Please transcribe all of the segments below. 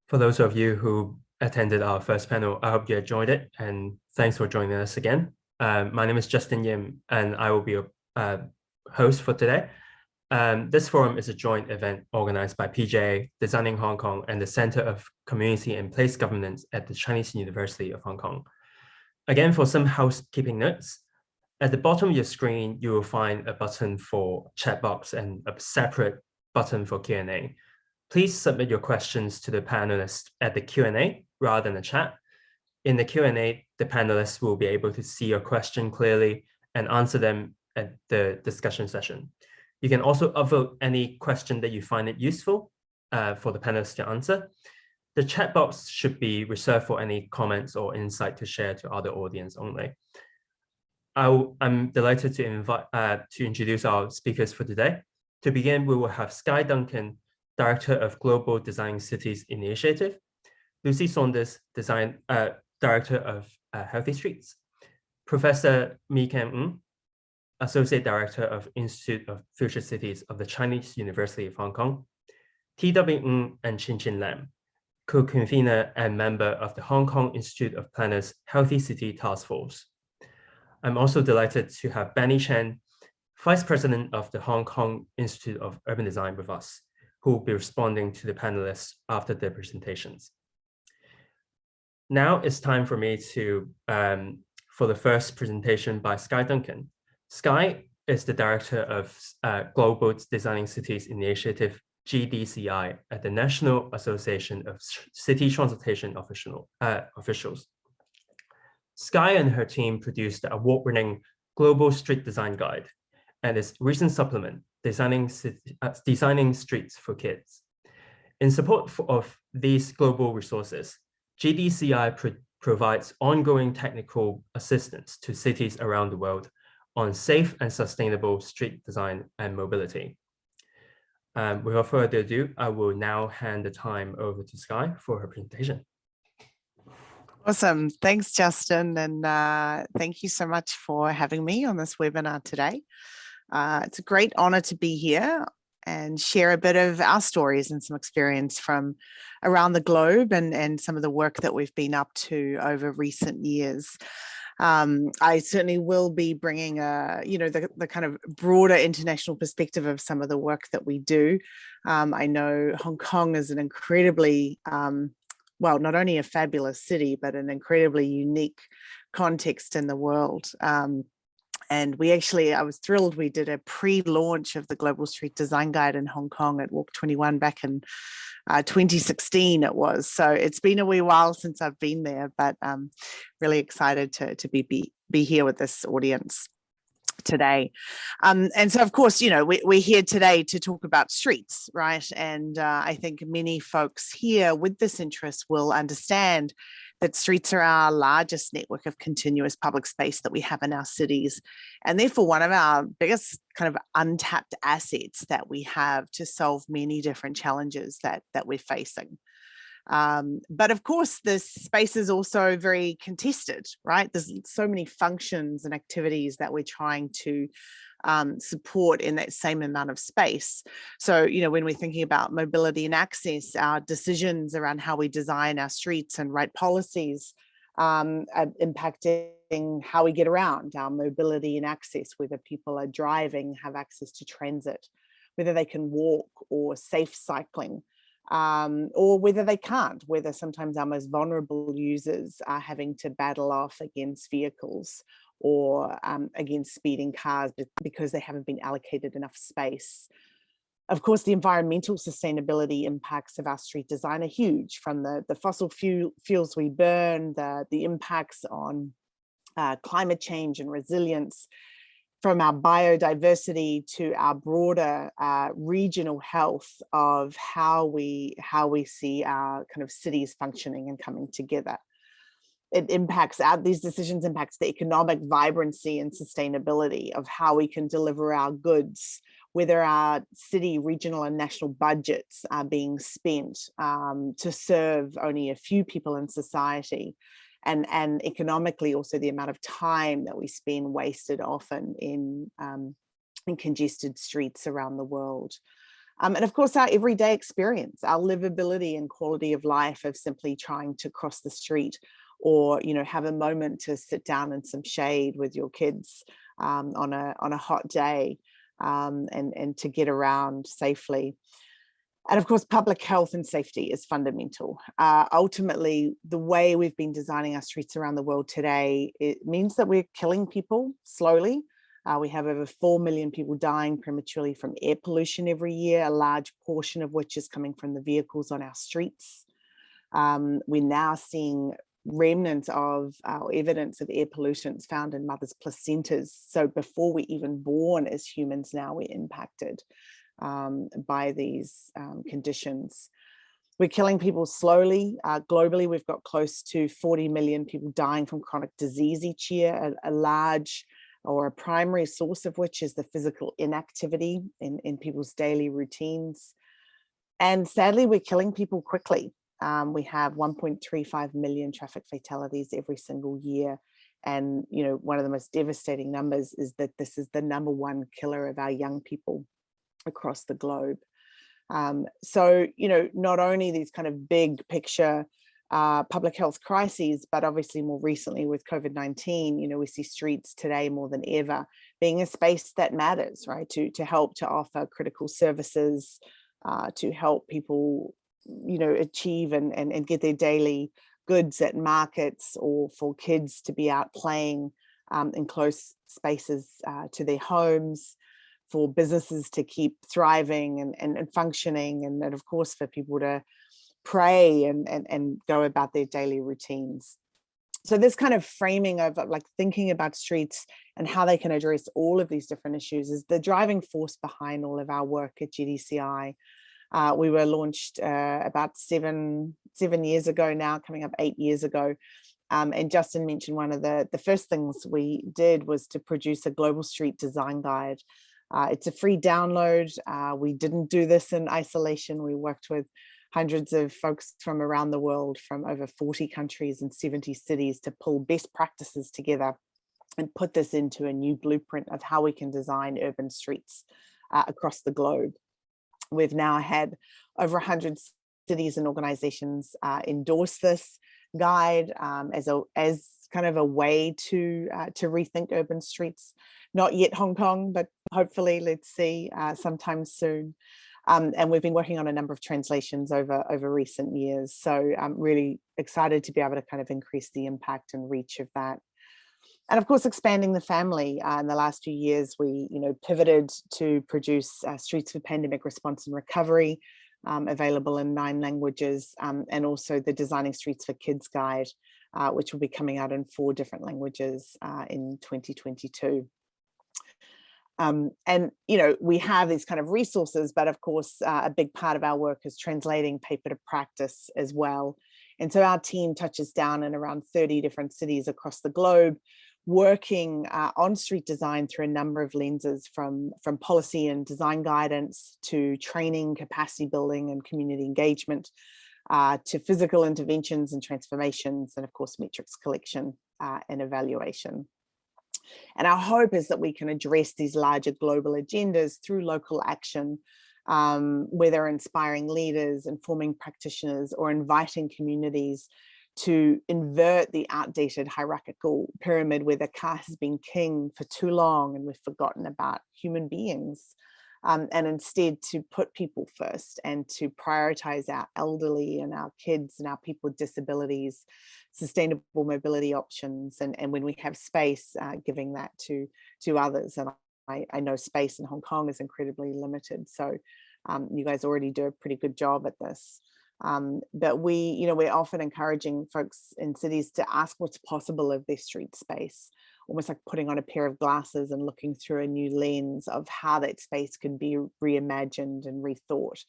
For those of you who attended our first panel, I hope you enjoyed it, and thanks for joining us again. My name is Justin Yim, and I will be a host for today. This forum is a joint event organized by PJA, Designing Hong Kong, and the Center of Community and Place Governance at the Chinese University of Hong Kong. Again, for some housekeeping notes, at the bottom of your screen, you will find a button for chat box and a separate button for Q&A. Please submit your questions to the panelists at the Q&A rather than the chat. In the Q&A, the panelists will be able to see your question clearly and answer them at the discussion session. You can also upvote any question that you find it useful for the panelists to answer. The chat box should be reserved for any comments or insight to share to other audience only. I'm delighted to introduce our speakers for today. To begin, we will have Skye Duncan, Director of Global Designing Cities Initiative, Lucy Saunders, Director of Healthy Streets, Professor Mi-Kam Ng, Associate Director of Institute of Future Cities of the Chinese University of Hong Kong, T.W. Ng and Chin Lam, co-convener and member of the Hong Kong Institute of Planners Healthy City Task Force. I'm also delighted to have Benny Chen, Vice President of the Hong Kong Institute of Urban Design with us, who will be responding to the panelists after their presentations. Now it's time for me for the first presentation by Skye Duncan. Skye is the Director of Global Designing Cities Initiative, GDCI, at the National Association of City Transportation Officials. Skye and her team produced the award-winning Global Street Design Guide and its recent supplement, Designing Streets for Kids. In support of these global resources, GDCI provides ongoing technical assistance to cities around the world on safe and sustainable street design and mobility. Without further ado, I will now hand the time over to Skye for her presentation. Awesome. Thanks, Justin. And thank you so much for having me on this webinar today. It's a great honor to be here and share a bit of our stories and some experience from around the globe and some of the work that we've been up to over recent years. I certainly will be bringing the kind of broader international perspective of some of the work that we do. I know Hong Kong is an incredibly, well, not only a fabulous city, but an incredibly unique context in the world. And I was thrilled, we did a pre-launch of the Global Street Design Guide in Hong Kong at Walk 21 back in 2016 it was. So it's been a wee while since I've been there, but I'm really excited to be here with this audience today. And so, of course, we're here today to talk about streets, right? And I think many folks here with this interest will understand that streets are our largest network of continuous public space that we have in our cities, and therefore one of our biggest kind of untapped assets that we have to solve many different challenges that we're facing. But of course, this space is also very contested, right? There's so many functions and activities that we're trying to support in that same amount of space. So, when we're thinking about mobility and access, our decisions around how we design our streets and write policies are impacting how we get around, our mobility and access, whether people are driving, have access to transit, whether they can walk or safe cycling. Or whether they can't, whether sometimes our most vulnerable users are having to battle off against vehicles or against speeding cars because they haven't been allocated enough space. Of course, the environmental sustainability impacts of our street design are huge, from the fossil fuels we burn, the impacts on climate change and resilience, from our biodiversity to our broader regional health of how we see our kind of cities functioning and coming together. It impacts these decisions impacts the economic vibrancy and sustainability of how we can deliver our goods, whether our city, regional and national budgets are being spent to serve only a few people in society. And economically also the amount of time that we spend wasted often in congested streets around the world. And of course, our everyday experience, our livability and quality of life of simply trying to cross the street or, have a moment to sit down in some shade with your kids on a hot day and to get around safely. And of course, public health and safety is fundamental. Ultimately, the way we've been designing our streets around the world today, it means that we're killing people slowly. We have over 4 million people dying prematurely from air pollution every year, a large portion of which is coming from the vehicles on our streets. We're now seeing remnants of evidence of air pollutants found in mothers' placentas. So before we're even born as humans now, we're impacted by these conditions. We're killing people slowly. Globally, we've got close to 40 million people dying from chronic disease each year, a large or a primary source of which is the physical inactivity in people's daily routines. And sadly, we're killing people quickly. We have 1.35 million traffic fatalities every single year. And, one of the most devastating numbers is that this is the #1 killer of our young people across the globe. So, not only these kind of big picture public health crises, but obviously more recently with COVID-19, we see streets today more than ever being a space that matters, right? To help to offer critical services, to help people, achieve and get their daily goods at markets, or for kids to be out playing in close spaces to their homes, for businesses to keep thriving and functioning, and then of course for people to pray and go about their daily routines. So this kind of framing of like thinking about streets and how they can address all of these different issues is the driving force behind all of our work at GDCI. We were launched about seven years ago now, coming up 8 years ago. And Justin mentioned one of the first things we did was to produce a global street design guide. It's a free download. We didn't do this in isolation. We worked with hundreds of folks from around the world, from over 40 countries and 70 cities, to pull best practices together and put this into a new blueprint of how we can design urban streets across the globe. We've now had over 100 cities and organizations endorse this guide as kind of a way to rethink urban streets. Not yet Hong Kong, but hopefully, let's see, sometime soon. And we've been working on a number of translations over recent years. So I'm really excited to be able to kind of increase the impact and reach of that. And of course, expanding the family. In the last few years, we pivoted to produce Streets for Pandemic Response and Recovery, available in 9 languages, and also the Designing Streets for Kids guide, which will be coming out in 4 different languages in 2022. And, we have these kind of resources, but of course, a big part of our work is translating paper to practice as well. And so our team touches down in around 30 different cities across the globe, working on street design through a number of lenses, from policy and design guidance to training, capacity building and community engagement, to physical interventions and transformations, and of course, metrics collection and evaluation. And our hope is that we can address these larger global agendas through local action, whether inspiring leaders, informing practitioners, or inviting communities to invert the outdated hierarchical pyramid where the car has been king for too long and we've forgotten about human beings, and instead to put people first and to prioritize our elderly and our kids and our people with disabilities, sustainable mobility options, and when we have space, giving that to others. And I know space in Hong Kong is incredibly limited, so you guys already do a pretty good job at this. But we're often encouraging folks in cities to ask what's possible of their street space, almost like putting on a pair of glasses and looking through a new lens of how that space can be reimagined and rethought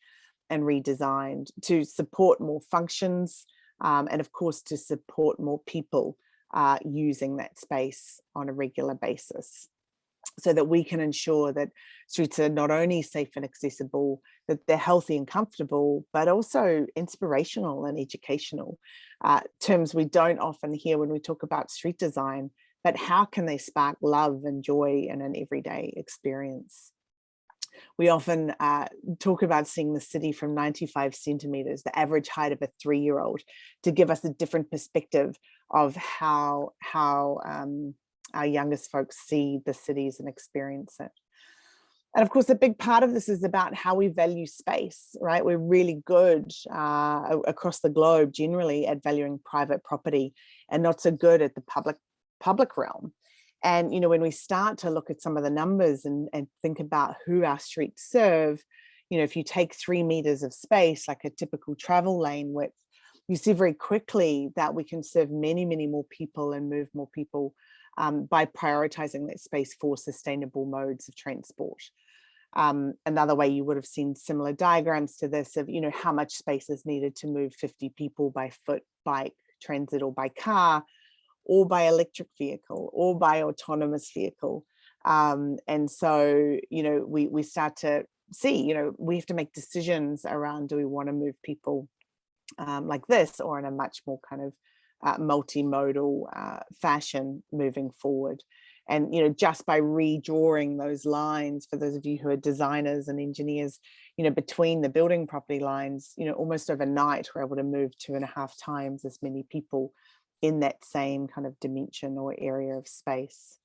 and redesigned to support more functions, and of course to support more people using that space on a regular basis, so that we can ensure that streets are not only safe and accessible, that they're healthy and comfortable, but also inspirational and educational, terms we don't often hear when we talk about street design. But how can they spark love and joy in an everyday experience? We often talk about seeing the city from 95 centimeters, the average height of a 3-year-old, to give us a different perspective of how our youngest folks see the cities and experience it. And of course, a big part of this is about how we value space, right? We're really good across the globe generally at valuing private property and not so good at the public realm. And, you know, when we start to look at some of the numbers and think about who our streets serve, you know, if you take 3 meters of space, like a typical travel lane width, you see very quickly that we can serve many, many more people and move more people by prioritizing that space for sustainable modes of transport. Another way you would have seen similar diagrams to this of, you know, how much space is needed to move 50 people by foot, bike, transit, or by car, or by electric vehicle, or by autonomous vehicle. And so, you know, we start to see, you know, we have to make decisions around, do we want to move people like this, or in a much more kind of multimodal fashion moving forward. And, you know, just by redrawing those lines, for those of you who are designers and engineers, you know, between the building property lines, you know, almost overnight, we're able to move 2.5 times as many people in that same kind of dimension or area of space.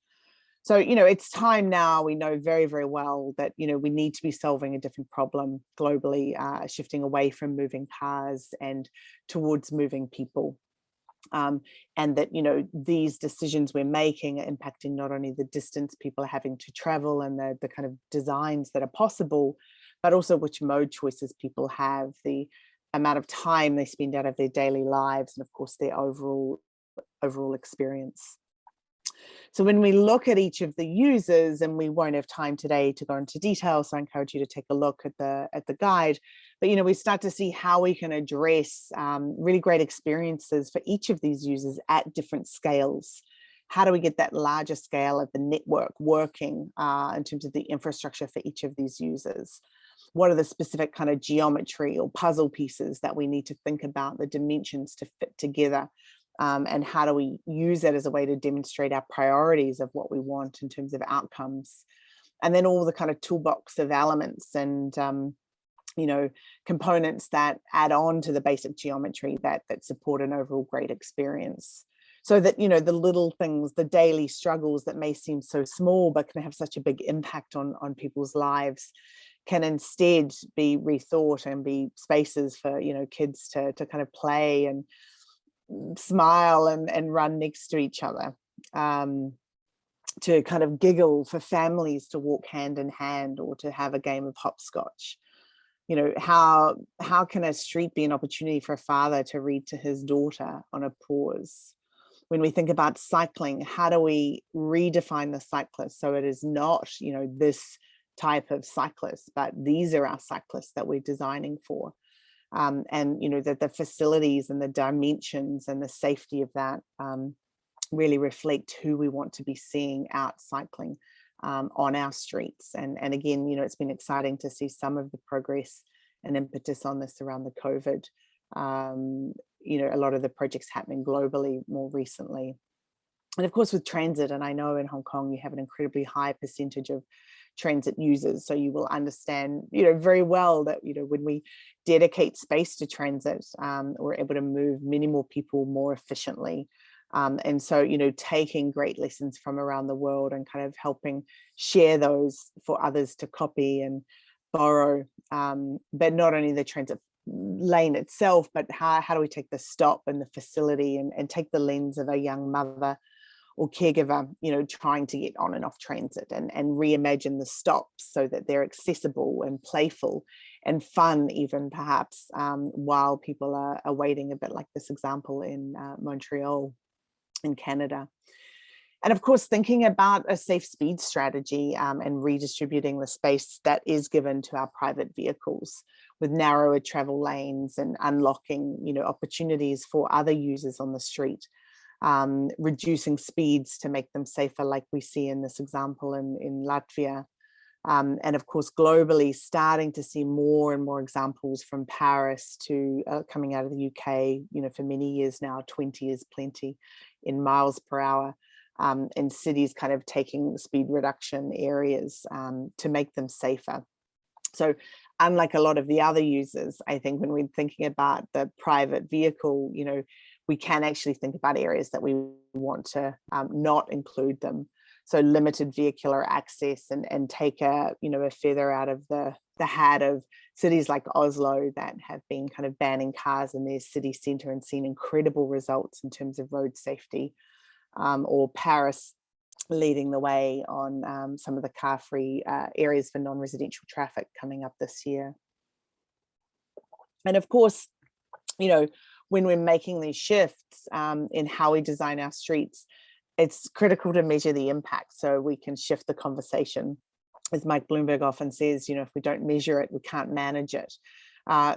So, you know, it's time now, we know very, very well that, you know, we need to be solving a different problem globally, shifting away from moving cars and towards moving people. And that, you know, these decisions we're making are impacting not only the distance people are having to travel and the kind of designs that are possible, but also which mode choices people have, the amount of time they spend out of their daily lives, and of course their overall experience. So when we look at each of the users, and we won't have time today to go into detail, so I encourage you to take a look at the guide, but, you know, we start to see how we can address really great experiences for each of these users at different scales. How do we get that larger scale of the network working in terms of the infrastructure for each of these users? What are the specific kind of geometry or puzzle pieces that we need to think about, the dimensions to fit together? And how do we use that as a way to demonstrate our priorities of what we want in terms of outcomes? And then all the kind of toolbox of elements and, you know, components that add on to the basic geometry that support an overall great experience. So that, you know, the little things, the daily struggles that may seem so small, but can have such a big impact on people's lives, can instead be rethought and be spaces for, you know, kids to kind of play and smile and run next to each other, to kind of giggle, for families to walk hand in hand or to have a game of hopscotch. You know, how can a street be an opportunity for a father to read to his daughter on a pause? When we think about cycling, how do we redefine the cyclist so it is not, you know, this type of cyclist, but these are our cyclists that we're designing for? And, you know, that the facilities and the dimensions and the safety of that really reflect who we want to be seeing out cycling on our streets. And again, you know, it's been exciting to see some of the progress and impetus on this around the COVID. You know, a lot of the projects happening globally more recently. And of course with transit, and I know in Hong Kong you have an incredibly high percentage of transit users, so you will understand, you know, very well that, you know, when we dedicate space to transit, we're able to move many more people more efficiently. And so, you know, taking great lessons from around the world and kind of helping share those for others to copy and borrow, but not only the transit lane itself, but how do we take the stop and the facility and take the lens of a young mother or caregiver, you know, trying to get on and off transit and reimagine the stops so that they're accessible and playful and fun, even perhaps, while people are waiting, a bit like this example in Montreal in Canada. And of course, thinking about a safe speed strategy and redistributing the space that is given to our private vehicles with narrower travel lanes and unlocking, you know, opportunities for other users on the street, reducing speeds to make them safer, like we see in this example in Latvia. And of course, globally, starting to see more and more examples from Paris to coming out of the UK, you know, for many years now, 20 is plenty in miles per hour. And cities kind of taking speed reduction areas to make them safer. So unlike a lot of the other users, I think when we're thinking about the private vehicle, we can actually think about areas that we want to not include them. So limited vehicular access and take a feather out of the hat of cities like Oslo that have been kind of banning cars in their city centre and seen incredible results in terms of road safety, or Paris leading the way on some of the car-free areas for non-residential traffic coming up this year. And of course, when we're making these shifts in how we design our streets, it's critical to measure the impact so we can shift the conversation. As Mike Bloomberg often says, if we don't measure it, we can't manage it.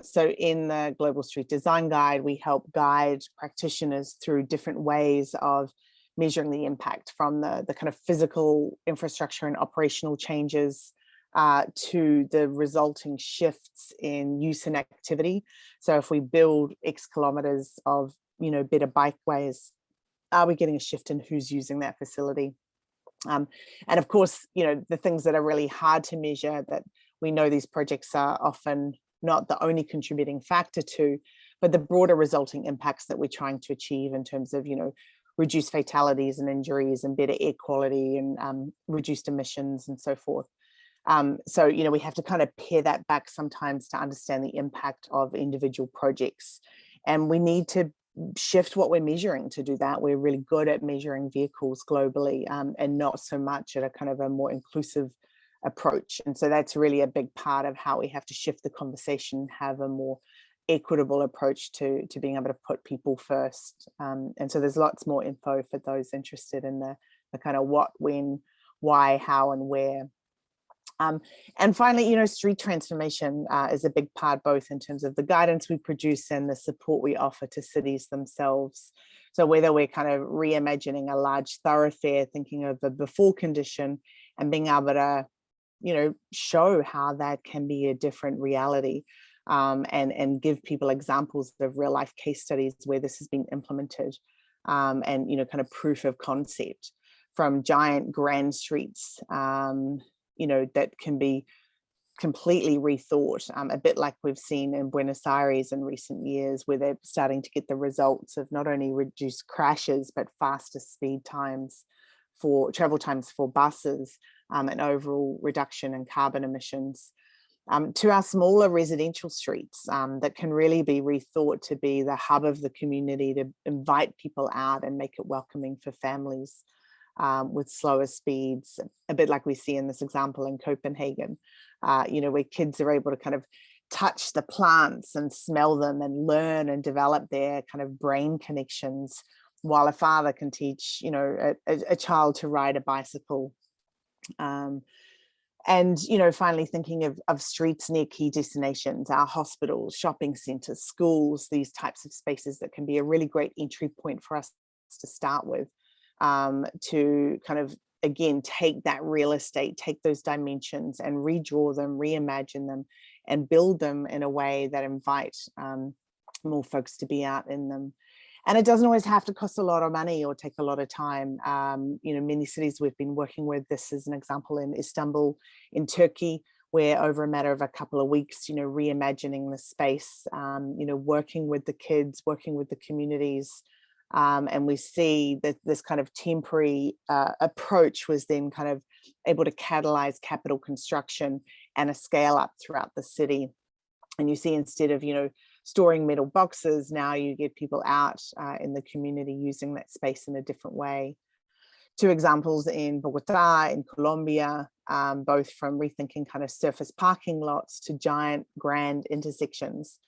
So in the Global Street Design Guide, we help guide practitioners through different ways of measuring the impact, from the kind of physical infrastructure and operational changes to the resulting shifts in use and activity. So if we build X kilometers of, better bikeways, are we getting a shift in who's using that facility? And of course, the things that are really hard to measure, that we know these projects are often not the only contributing factor to, but the broader resulting impacts that we're trying to achieve in terms of, reduced fatalities and injuries and better air quality and reduced emissions and so forth. So, we have to kind of pare that back sometimes to understand the impact of individual projects. And we need to shift what we're measuring to do that. We're really good at measuring vehicles globally and not so much at a kind of a more inclusive approach. And so that's really a big part of how we have to shift the conversation, have a more equitable approach to being able to put people first. And so there's lots more info for those interested in the kind of what, when, why, how, and where. And finally, street transformation is a big part, both in terms of the guidance we produce and the support we offer to cities themselves. So whether we're kind of reimagining a large thoroughfare, thinking of the before condition and being able to, show how that can be a different reality, and give people examples of real life case studies where this has been implemented, and, kind of proof of concept, from giant grand streets, that can be completely rethought, a bit like we've seen in Buenos Aires in recent years, where they're starting to get the results of not only reduced crashes, but faster speed times for travel times for buses, and overall reduction in carbon emissions, to our smaller residential streets that can really be rethought to be the hub of the community, to invite people out and make it welcoming for families. With slower speeds, a bit like we see in this example in Copenhagen, where kids are able to kind of touch the plants and smell them and learn and develop their kind of brain connections, while a father can teach, a child to ride a bicycle. And, finally thinking of streets near key destinations, our hospitals, shopping centres, schools, these types of spaces that can be a really great entry point for us to start with. To kind of, again, take that real estate, take those dimensions and redraw them, reimagine them, and build them in a way that invite more folks to be out in them. And it doesn't always have to cost a lot of money or take a lot of time. Many cities we've been working with, this is an example in Istanbul in Turkey, where over a matter of a couple of weeks, reimagining the space, working with the kids, working with the communities. And we see that this kind of temporary approach was then kind of able to catalyze capital construction and a scale up throughout the city. And you see, instead of, storing metal boxes, now you get people out in the community using that space in a different way. Two examples in Bogota, in Colombia, both from rethinking kind of surface parking lots to giant grand intersections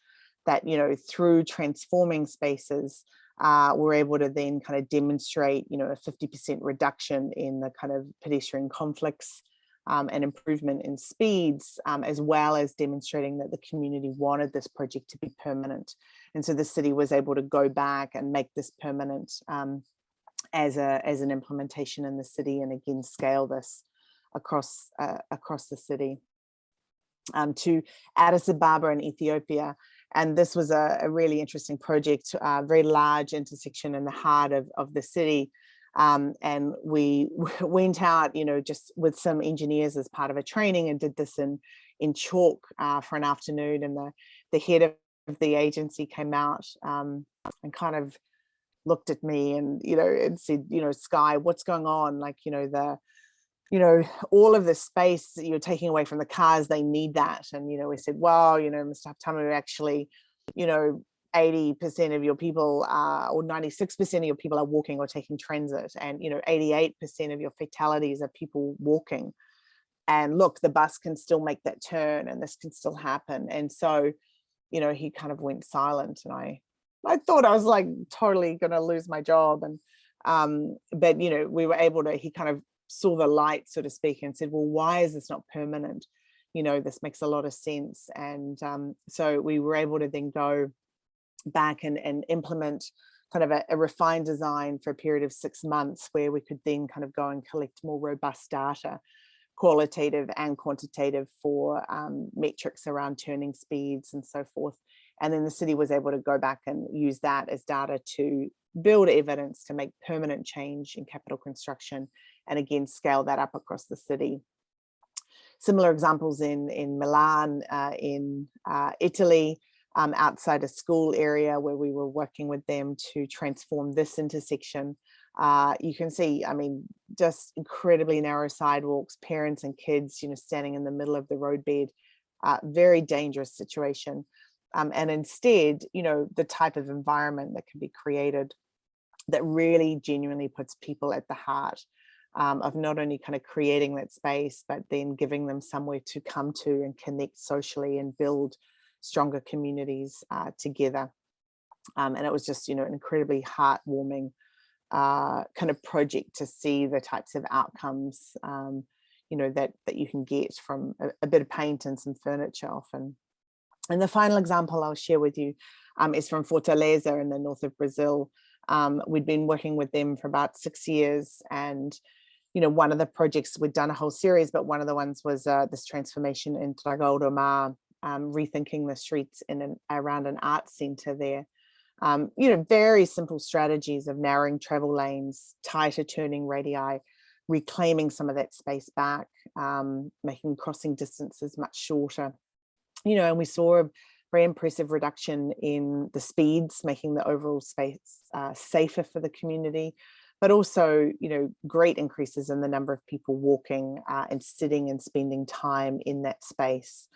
that, through transforming spaces, we're able to then kind of demonstrate, a 50% reduction in the kind of pedestrian conflicts and improvement in speeds, as well as demonstrating that the community wanted this project to be permanent. And so the city was able to go back and make this permanent as an implementation in the city, and again, scale this across the city. To Addis Ababa in Ethiopia. And this was a really interesting project, a very large intersection in the heart of the city. And we went out, just with some engineers as part of a training, and did this in, in chalk for an afternoon, and the head of the agency came out and kind of looked at me and, and said, Skye, what's going on? Like, all of the space that you're taking away from the cars, they need that. And, we said, well, Mr. Haptamu, actually, 80% of your people or 96% of your people are walking or taking transit, and 88% of your fatalities are people walking. And look, the bus can still make that turn, and this can still happen. And so, he kind of went silent, and I thought I was like totally gonna lose my job. And but we were able to, he kind of saw the light, so to speak, and said, well, why is this not permanent? This makes a lot of sense. And so we were able to then go back and implement kind of a refined design for a period of 6 months, where we could then kind of go and collect more robust data, qualitative and quantitative, for metrics around turning speeds and so forth. And then the city was able to go back and use that as data to build evidence to make permanent change in capital construction, and again scale that up across the city. Similar examples in Milan, in Italy, outside a school area, where we were working with them to transform this intersection. You can see, I mean, just incredibly narrow sidewalks, parents and kids, standing in the middle of the roadbed, very dangerous situation. And instead, the type of environment that can be created that really genuinely puts people at the heart of not only kind of creating that space, but then giving them somewhere to come to and connect socially and build stronger communities together. And it was just, an incredibly heartwarming kind of project to see the types of outcomes, that you can get from a bit of paint and some furniture often. And the final example I'll share with you is from Fortaleza in the north of Brazil. We'd been working with them for about 6 years, and one of the projects, we'd done a whole series, but one of the ones was this transformation in Dragão do Mar, rethinking the streets around an art center there. Very simple strategies of narrowing travel lanes, tighter turning radii, reclaiming some of that space back, making crossing distances much shorter. And we saw a very impressive reduction in the speeds, making the overall space safer for the community, but also, great increases in the number of people walking and sitting and spending time in that space.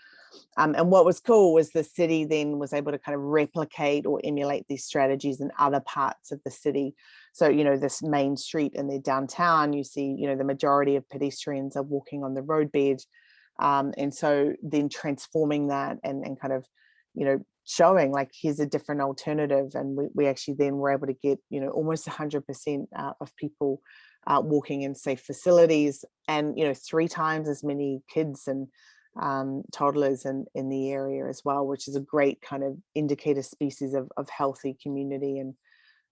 And what was cool was the city then was able to kind of replicate or emulate these strategies in other parts of the city. So, this main street in their downtown, you see, the majority of pedestrians are walking on the roadbed. And so then transforming that and kind of, showing like, here's a different alternative. And we actually then were able to get, almost 100% of people walking in safe facilities, and, 3 times as many kids and toddlers in the area as well, which is a great kind of indicator species of healthy community and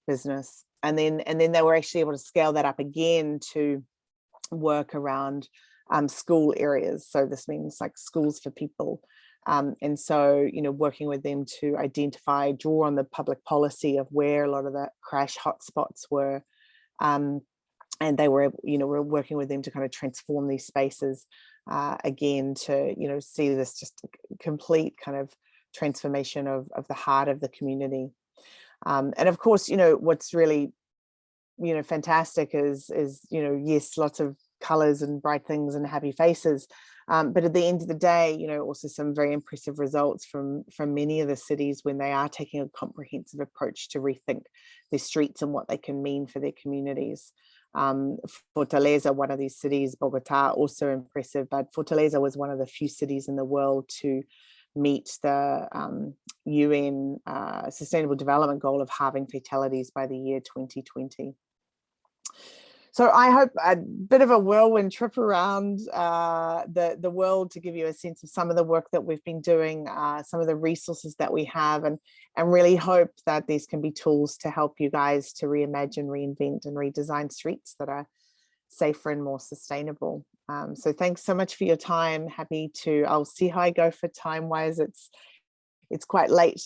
business. And then they were actually able to scale that up again to work around school areas. So this means like schools for people. And so, working with them to draw on the public policy of where a lot of the crash hotspots were. And they were, we're working with them to kind of transform these spaces again to, see this just complete kind of transformation of the heart of the community. And of course, what's really, fantastic is, yes, lots of colors and bright things and happy faces. But at the end of the day, also some very impressive results from many of the cities when they are taking a comprehensive approach to rethink their streets and what they can mean for their communities. Fortaleza, one of these cities, Bogota, also impressive, but Fortaleza was one of the few cities in the world to meet the UN Sustainable Development Goal of halving fatalities by the year 2020. So I hope a bit of a whirlwind trip around the world to give you a sense of some of the work that we've been doing, some of the resources that we have, and really hope that these can be tools to help you guys to reimagine, reinvent, and redesign streets that are safer and more sustainable. So thanks so much for your time. I'll see how I go for time-wise. It's quite late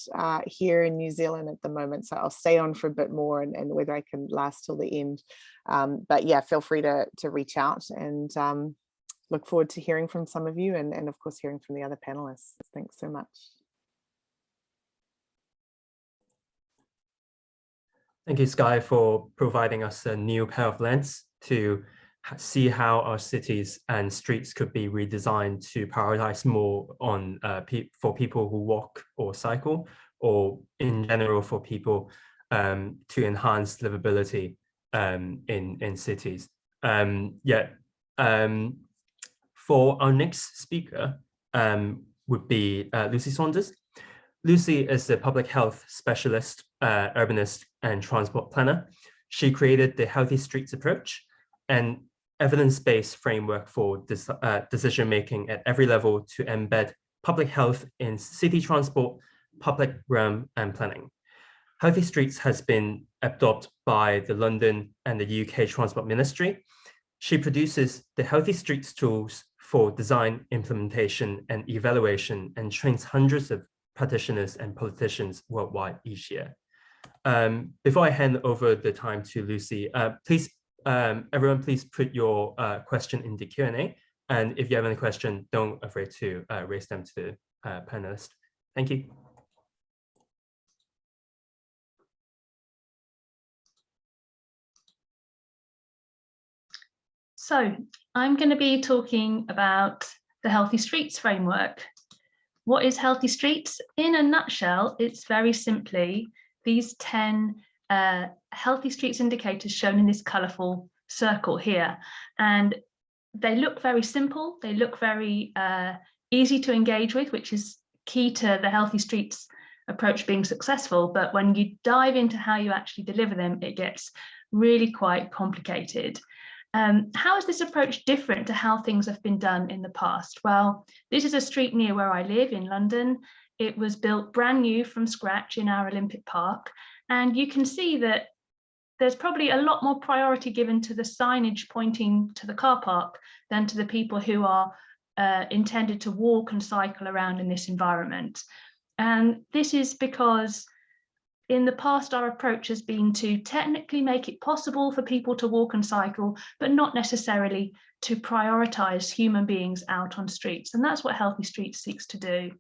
here in New Zealand at the moment, so I'll stay on for a bit more and whether I can last till the end. But yeah, feel free to reach out, and look forward to hearing from some of you and of course hearing from the other panelists. Thanks so much. Thank you, Skye, for providing us a new pair of lens to see how our cities and streets could be redesigned to prioritize more on for people who walk or cycle, or in general for people to enhance livability in cities. For our next speaker would be Lucy Saunders. Lucy is a public health specialist, urbanist, and transport planner. She created the Healthy Streets approach, an evidence-based framework for decision-making at every level to embed public health in city transport, public realm, and planning. Healthy Streets has been adopted by the London and the UK Transport Ministry. She produces the Healthy Streets tools for design, implementation, and evaluation, and trains hundreds of practitioners and politicians worldwide each year. Before I hand over the time to Lucy, everyone please put your question in the Q&A. And if you have any question, don't be afraid to raise them to the panelist. Thank you. So I'm going to be talking about the Healthy Streets framework. What is Healthy Streets? In a nutshell, it's very simply these 10 Healthy Streets indicators shown in this colourful circle here. And they look very simple. They look very easy to engage with, which is key to the Healthy Streets approach being successful. But when you dive into how you actually deliver them, it gets really quite complicated. How is this approach different to how things have been done in the past? Well, this is a street near where I live in London. It was built brand new from scratch in our Olympic Park. And you can see that there's probably a lot more priority given to the signage pointing to the car park than to the people who are intended to walk and cycle around in this environment. And this is because in the past, our approach has been to technically make it possible for people to walk and cycle, but not necessarily to prioritize human beings out on streets. And that's what Healthy Streets seeks to do.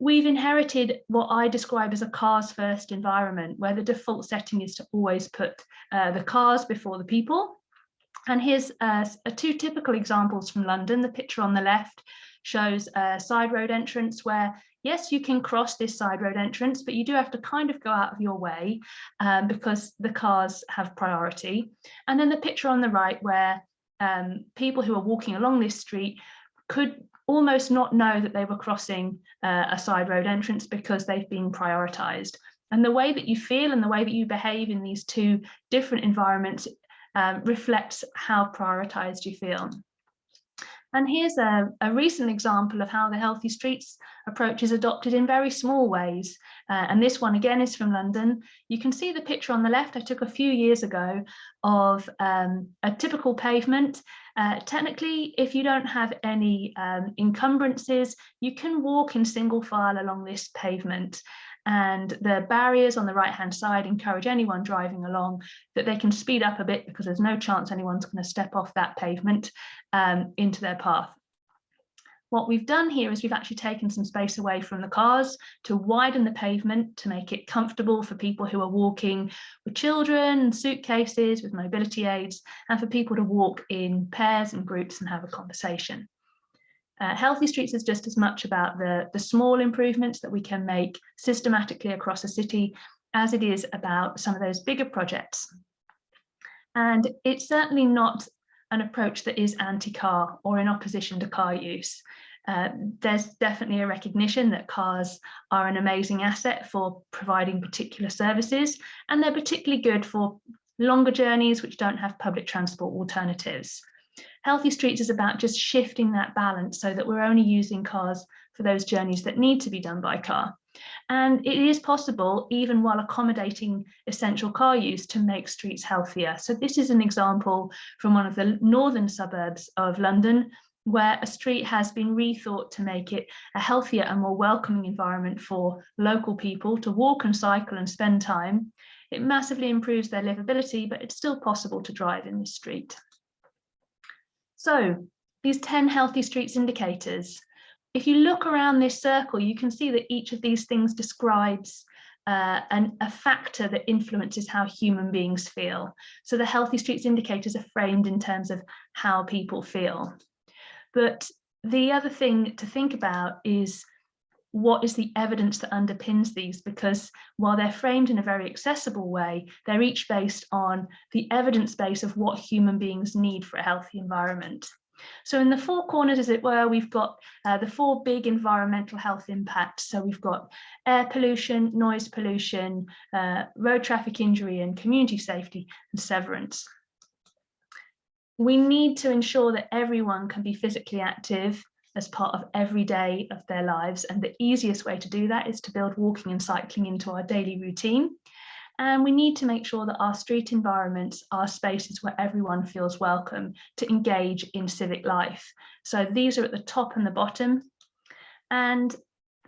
We've inherited what I describe as a cars first environment, where the default setting is to always put the cars before the people. And here's two typical examples from London. The picture on the left shows a side road entrance where, yes, you can cross this side road entrance, but you do have to kind of go out of your way because the cars have priority. And then the picture on the right where people who are walking along this street could almost not know that they were crossing a side road entrance because they've been prioritized. And the way that you feel and the way that you behave in these two different environments reflects how prioritized you feel. And here's a recent example of how the Healthy Streets approach is adopted in very small ways. And this one again is from London. You can see the picture on the left I took a few years ago of a typical pavement. Technically, if you don't have any encumbrances, you can walk in single file along this pavement. And the barriers on the right-hand side encourage anyone driving along that they can speed up a bit because there's no chance anyone's going to step off that pavement into their path. What we've done here is we've actually taken some space away from the cars to widen the pavement to make it comfortable for people who are walking with children, suitcases, with mobility aids, and for people to walk in pairs and groups and have a conversation. Healthy Streets is just as much about the small improvements that we can make systematically across a city as it is about some of those bigger projects. And it's certainly not an approach that is anti-car or in opposition to car use. There's definitely a recognition that cars are an amazing asset for providing particular services, and they're particularly good for longer journeys which don't have public transport alternatives. Healthy Streets is about just shifting that balance so that we're only using cars for those journeys that need to be done by car. And it is possible, even while accommodating essential car use, to make streets healthier. So this is an example from one of the northern suburbs of London, where a street has been rethought to make it a healthier and more welcoming environment for local people to walk and cycle and spend time. It massively improves their livability, but it's still possible to drive in this street. So these 10 healthy streets indicators. If you look around this circle, you can see that each of these things describes a factor that influences how human beings feel. So the healthy streets indicators are framed in terms of how people feel. But the other thing to think about is what is the evidence that underpins these, because while they're framed in a very accessible way, they're each based on the evidence base of what human beings need for a healthy environment. So in the four corners, as it were, we've got the four big environmental health impacts. So we've got air pollution, noise pollution, road traffic injury, and community safety and severance. We need to ensure that everyone can be physically active as part of every day of their lives. And the easiest way to do that is to build walking and cycling into our daily routine. And we need to make sure that our street environments are spaces where everyone feels welcome to engage in civic life. So these are at the top and the bottom. And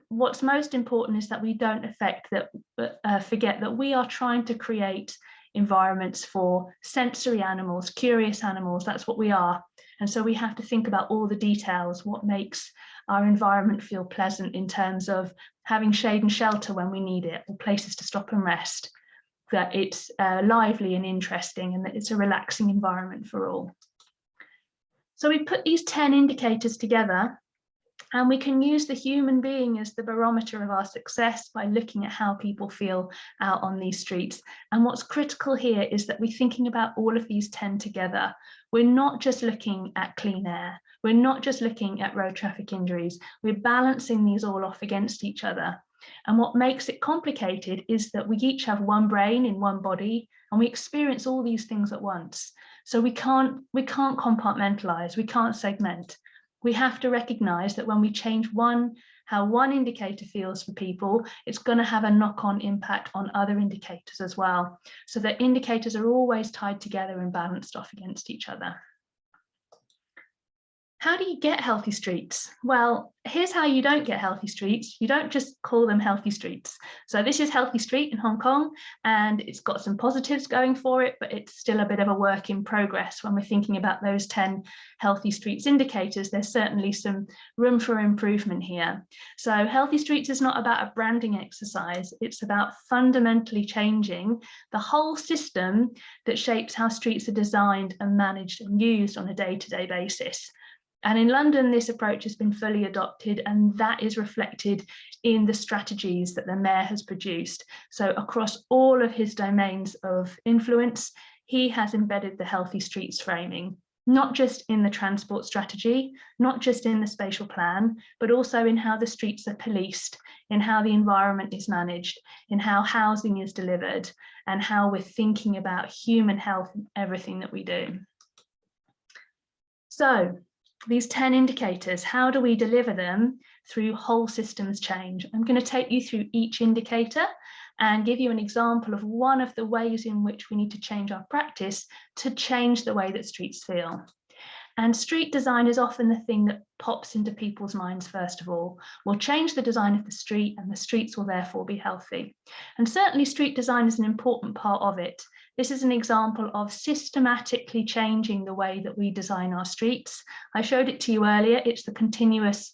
what's most important is that we don't forget that we are trying to create environments for sensory animals, curious animals. That's what we are. And so we have to think about all the details, what makes our environment feel pleasant in terms of having shade and shelter when we need it, or places to stop and rest, that it's lively and interesting, and that it's a relaxing environment for all. So we put these 10 indicators together, and we can use the human being as the barometer of our success by looking at how people feel out on these streets. And what's critical here is that we're thinking about all of these 10 together. We're not just looking at clean air. We're not just looking at road traffic injuries. We're balancing these all off against each other. And what makes it complicated is that we each have one brain in one body, and we experience all these things at once. So we can't compartmentalize, we can't segment. We have to recognize that when we change how one indicator feels for people, it's going to have a knock-on impact on other indicators as well. So the indicators are always tied together and balanced off against each other. How do you get healthy streets? Well, here's how you don't get healthy streets. You don't just call them healthy streets. So this is Healthy Street in Hong Kong, and it's got some positives going for it, but it's still a bit of a work in progress. When we're thinking about those 10 healthy streets indicators, there's certainly some room for improvement here. So Healthy Streets is not about a branding exercise. It's about fundamentally changing the whole system that shapes how streets are designed and managed and used on a day-to-day basis. And in London, this approach has been fully adopted, and that is reflected in the strategies that the mayor has produced. So across all of his domains of influence, he has embedded the healthy streets framing, not just in the transport strategy, not just in the spatial plan, but also in how the streets are policed, in how the environment is managed, in how housing is delivered, and how we're thinking about human health in everything that we do. So, these 10 indicators, how do we deliver them through whole systems change? I'm going to take you through each indicator and give you an example of one of the ways in which we need to change our practice to change the way that streets feel. And street design is often the thing that pops into people's minds first of all. We'll change the design of the street, and the streets will therefore be healthy. And certainly street design is an important part of it. This is an example of systematically changing the way that we design our streets. I showed it to you earlier. It's the continuous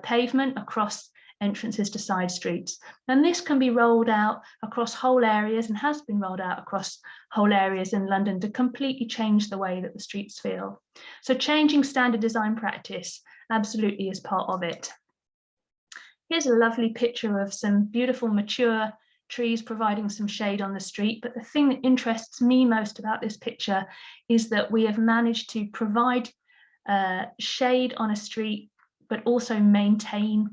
pavement across entrances to side streets. And this can be rolled out across whole areas, and has been rolled out across whole areas in London to completely change the way that the streets feel. So changing standard design practice absolutely is part of it. Here's a lovely picture of some beautiful mature trees providing some shade on the street. But the thing that interests me most about this picture is that we have managed to provide shade on a street, but also maintain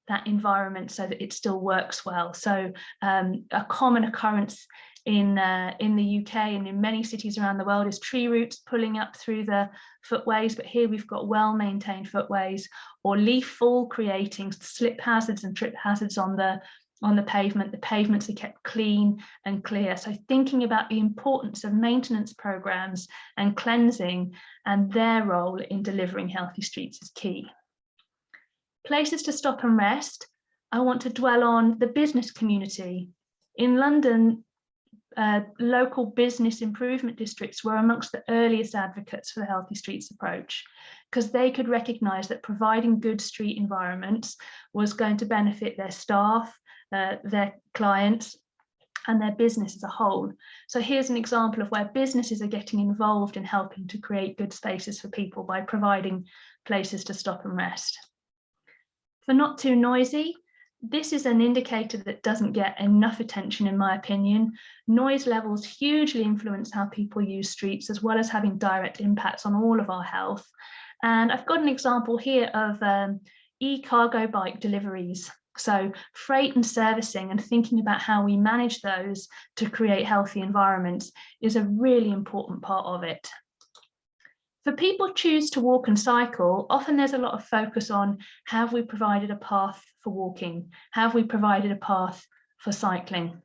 that environment so that it still works well. So a common occurrence in the UK and in many cities around the world is tree roots pulling up through the footways, but here we've got well-maintained footways, or leaf fall creating slip hazards and trip hazards on the pavement. The pavements are kept clean and clear. So thinking about the importance of maintenance programs and cleansing and their role in delivering healthy streets is key. Places to stop and rest. I want to dwell on the business community. In London, local business improvement districts were amongst the earliest advocates for the Healthy Streets approach, because they could recognise that providing good street environments was going to benefit their staff, their clients, and their business as a whole. So here's an example of where businesses are getting involved in helping to create good spaces for people by providing places to stop and rest. For not too noisy, this is an indicator that doesn't get enough attention, in my opinion. Noise levels hugely influence how people use streets, as well as having direct impacts on all of our health. And I've got an example here of e-cargo bike deliveries. So freight and servicing, and thinking about how we manage those to create healthy environments, is a really important part of it. For people who choose to walk and cycle, often there's a lot of focus on, have we provided a path for walking? Have we provided a path for cycling?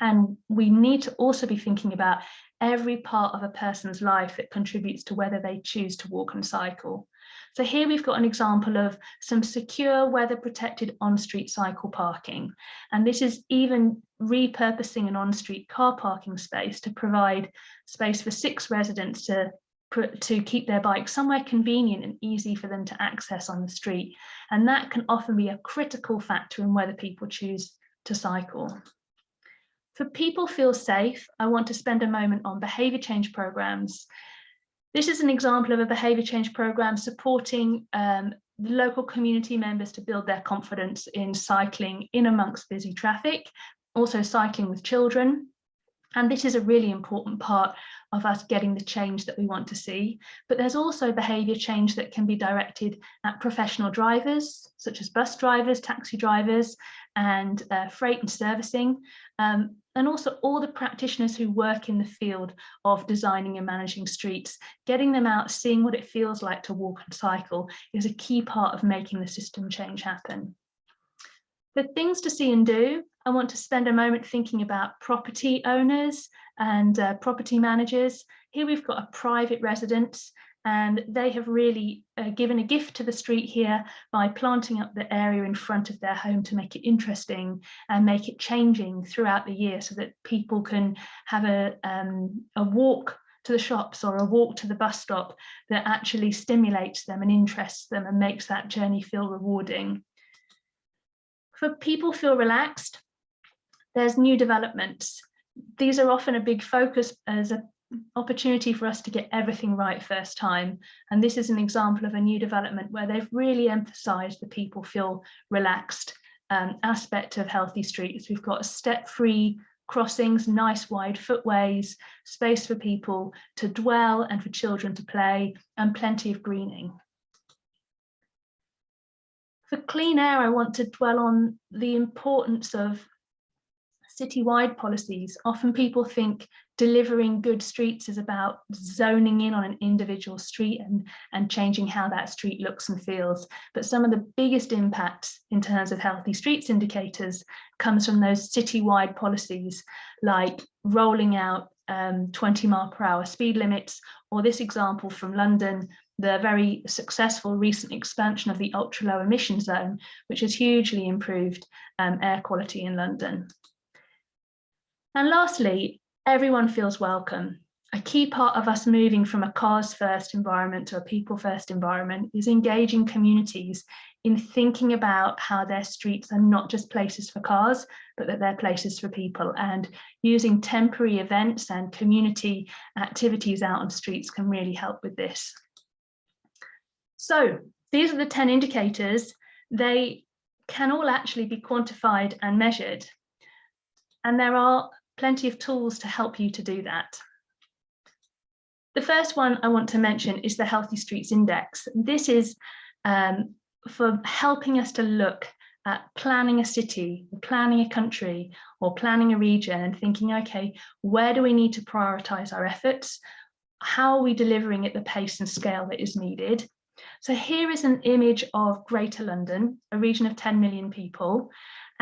And we need to also be thinking about every part of a person's life that contributes to whether they choose to walk and cycle. So here we've got an example of some secure, weather-protected on-street cycle parking. And this is even repurposing an on-street car parking space to provide space for 6 residents to keep their bikes somewhere convenient and easy for them to access on the street. And that can often be a critical factor in whether people choose to cycle. For people feel safe, I want to spend a moment on behaviour change programmes. This is an example of a behaviour change programme supporting local community members to build their confidence in cycling in amongst busy traffic, also cycling with children. And this is a really important part of us getting the change that we want to see. But there's also behaviour change that can be directed at professional drivers, such as bus drivers, taxi drivers, and freight and servicing, and also all the practitioners who work in the field of designing and managing streets. Getting them out, seeing what it feels like to walk and cycle is a key part of making the system change happen. For things to see and do, I want to spend a moment thinking about property owners and property managers. Here we've got a private residence, and they have really given a gift to the street here by planting up the area in front of their home to make it interesting and make it changing throughout the year, so that people can have a walk to the shops or a walk to the bus stop that actually stimulates them and interests them and makes that journey feel rewarding. For people feel relaxed, there's new developments. These are often a big focus as an opportunity for us to get everything right first time. And this is an example of a new development where they've really emphasised the people feel relaxed aspect of healthy streets. We've got step-free crossings, nice wide footways, space for people to dwell and for children to play, and plenty of greening. For clean air, I want to dwell on the importance of citywide policies. Often people think delivering good streets is about zoning in on an individual street and changing how that street looks and feels. But some of the biggest impacts in terms of healthy streets indicators comes from those citywide policies, like rolling out 20-mile-per-hour speed limits, or this example from London, the very successful recent expansion of the ultra-low emission zone, which has hugely improved air quality in London. And lastly, everyone feels welcome. A key part of us moving from a cars-first environment to a people-first environment is engaging communities in thinking about how their streets are not just places for cars, but that they're places for people. And using temporary events and community activities out on streets can really help with this. So these are the 10 indicators. They can all actually be quantified and measured. And there are plenty of tools to help you to do that. The first one I want to mention is the Healthy Streets Index. This is for helping us to look at planning a city, planning a country, or planning a region, and thinking, okay, where do we need to prioritise our efforts? How are we delivering at the pace and scale that is needed? So here is an image of Greater London, a region of 10 million people,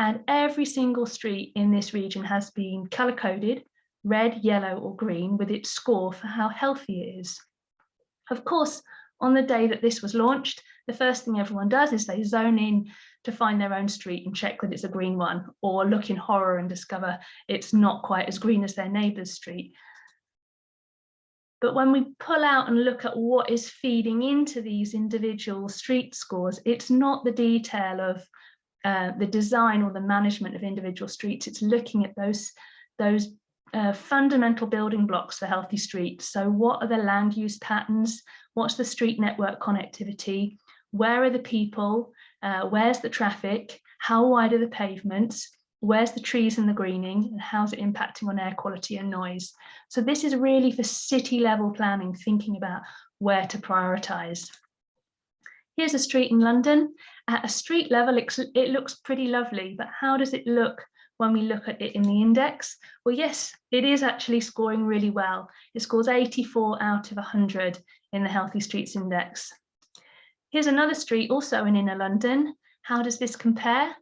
and every single street in this region has been colour-coded, red, yellow or green, with its score for how healthy it is. Of course, on the day that this was launched, the first thing everyone does is they zone in to find their own street and check that it's a green one, or look in horror and discover it's not quite as green as their neighbour's street. But when we pull out and look at what is feeding into these individual street scores, it's not the detail of the design or the management of individual streets. It's looking at those fundamental building blocks for healthy streets. So what are the land use patterns? What's the street network connectivity? Where are the people? Where's the traffic? How wide are the pavements? Where's the trees and the greening, and how's it impacting on air quality and noise? So this is really for city level planning, thinking about where to prioritise. Here's a street in London. At a street level, it looks pretty lovely, but how does it look when we look at it in the index? Well, yes, it is actually scoring really well. It scores 84 out of 100 in the Healthy Streets Index. Here's another street also in inner London. How does this compare?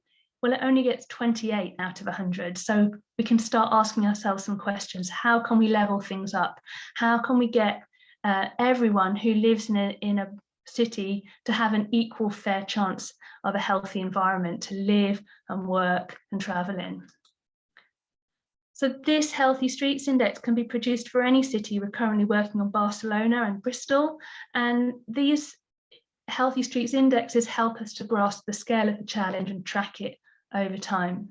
Well, it only gets 28 out of 100. So we can start asking ourselves some questions. How can we level things up? How can we get everyone who lives in a city to have an equal fair chance of a healthy environment to live and work and travel in? So this Healthy Streets Index can be produced for any city. We're currently working on Barcelona and Bristol, and these Healthy Streets Indexes help us to grasp the scale of the challenge and track it over time.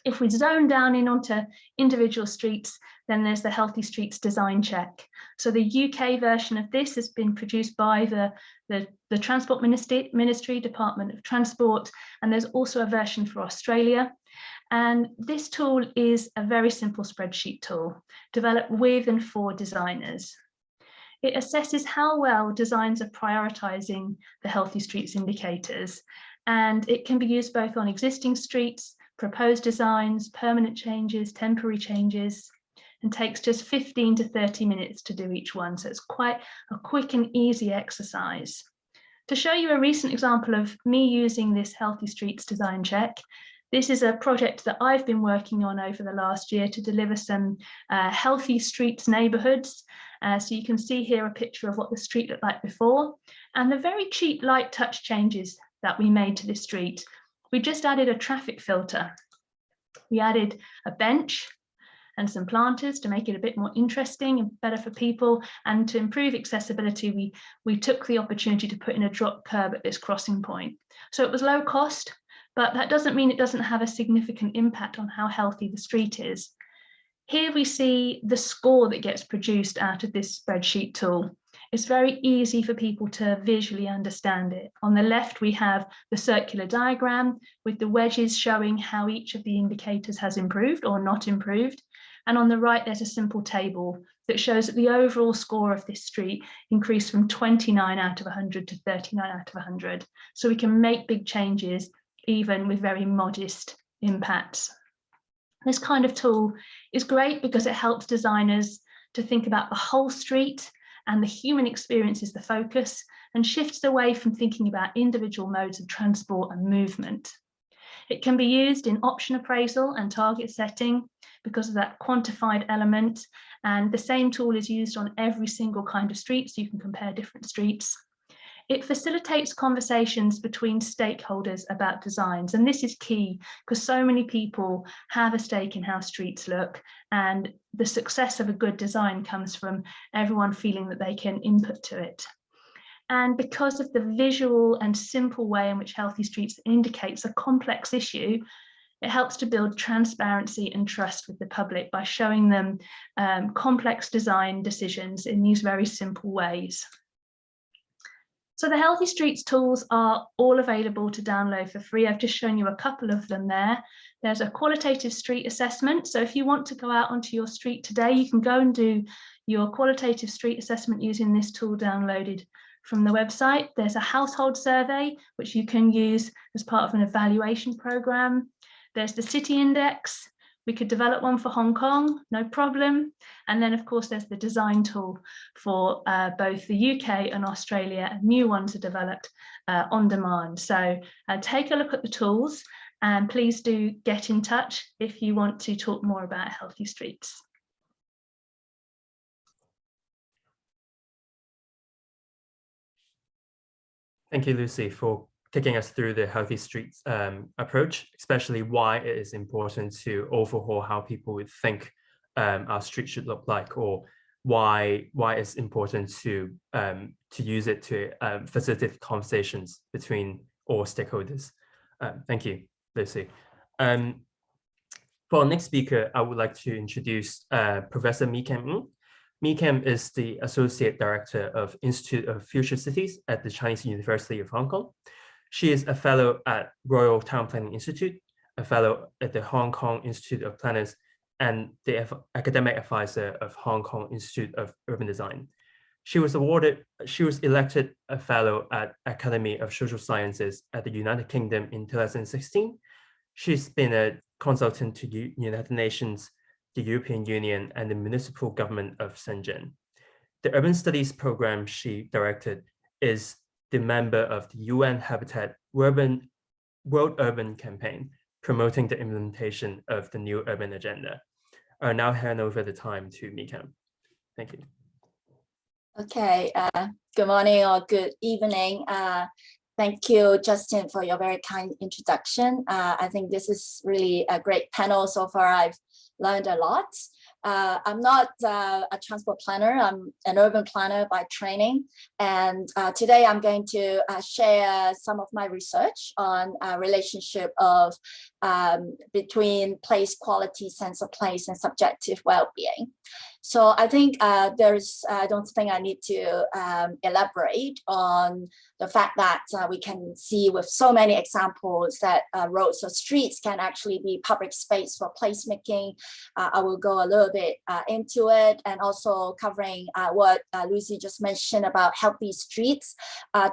If we zone down in onto individual streets, then there's the Healthy Streets Design Check. So the UK version of this has been produced by the Transport Ministry, Department of Transport, and there's also a version for Australia. And this tool is a very simple spreadsheet tool developed with and for designers. It assesses how well designs are prioritising the Healthy Streets indicators, and it can be used both on existing streets, proposed designs, permanent changes, temporary changes, and takes just 15 to 30 minutes to do each one. So it's quite a quick and easy exercise. To show you a recent example of me using this Healthy Streets Design Check, this is a project that I've been working on over the last year to deliver some healthy streets neighbourhoods. So you can see here a picture of what the street looked like before, and the very cheap light touch changes that we made to this street. We just added a traffic filter. We added a bench and some planters to make it a bit more interesting and better for people, and to improve accessibility, we took the opportunity to put in a drop curb at this crossing point. So it was low cost, but that doesn't mean it doesn't have a significant impact on how healthy the street is. Here we see the score that gets produced out of this spreadsheet tool. It's very easy for people to visually understand it. On the left, we have the circular diagram with the wedges showing how each of the indicators has improved or not improved. And on the right, there's a simple table that shows that the overall score of this street increased from 29 out of 100 to 39 out of 100. So we can make big changes even with very modest impacts. This kind of tool is great because it helps designers to think about the whole street, and the human experience is the focus, and shifts away from thinking about individual modes of transport and movement. It can be used in option appraisal and target setting because of that quantified element, and the same tool is used on every single kind of street, so you can compare different streets. It facilitates conversations between stakeholders about designs, and this is key because so many people have a stake in how streets look, and the success of a good design comes from everyone feeling that they can input to it. And because of the visual and simple way in which Healthy Streets indicates a complex issue, it helps to build transparency and trust with the public by showing them complex design decisions in these very simple ways. So the Healthy Streets tools are all available to download for free. I've just shown you a couple of them there. There's a qualitative street assessment. So if you want to go out onto your street today, you can go and do your qualitative street assessment using this tool downloaded from the website. There's a household survey, which you can use as part of an evaluation program. There's the city index. We could develop one for Hong Kong, no problem. And then, of course, there's the design tool for both the UK and Australia, and new ones are developed on demand. So take a look at the tools, and please do get in touch if you want to talk more about Healthy Streets. Thank you, Lucy, for kicking us through the healthy streets approach, especially why it is important to overhaul how people would think our street should look like, or why it's important to use it to facilitate conversations between all stakeholders. Thank you, Lucy. For our next speaker, I would like to introduce Professor Mijam Ng. Mijam is the Associate Director of Institute of Future Cities at the Chinese University of Hong Kong. She is a fellow at Royal Town Planning Institute, a fellow at the Hong Kong Institute of Planners, and the academic advisor of Hong Kong Institute of Urban Design. She was elected a fellow at Academy of Social Sciences at the United Kingdom in 2016. She's been a consultant to United Nations, the European Union, and the municipal government of Shenzhen. The urban studies program she directed is the member of the UN Habitat World Urban Campaign, promoting the implementation of the new urban agenda. I'll now hand over the time to Mijam. Thank you. Okay, good morning or good evening. Thank you, Justin, for your very kind introduction. I think this is really a great panel. So far, I've learned a lot. I'm not a transport planner. I'm an urban planner by training. And today I'm going to share some of my research on relationship of between place quality, sense of place, and subjective well-being. So I think I don't think I need to elaborate on the fact that we can see with so many examples that roads or streets can actually be public space for placemaking. I will go a little bit into it, and also covering what Lucy just mentioned about healthy streets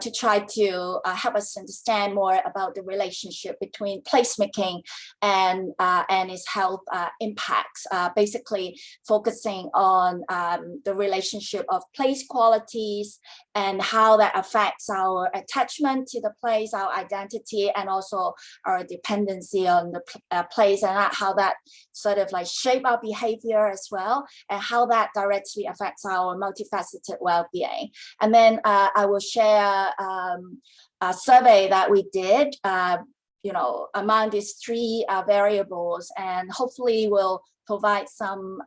to try to help us understand more about the relationship between placemaking and its health impacts, basically focusing on the relationship of place qualities and how that affects our attachment to the place, our identity, and also our dependency on the place, and how that sort of like shape our behavior as well, and how that directly affects our multifaceted well-being. And then I will share a survey that we did among these three variables, and hopefully will provide some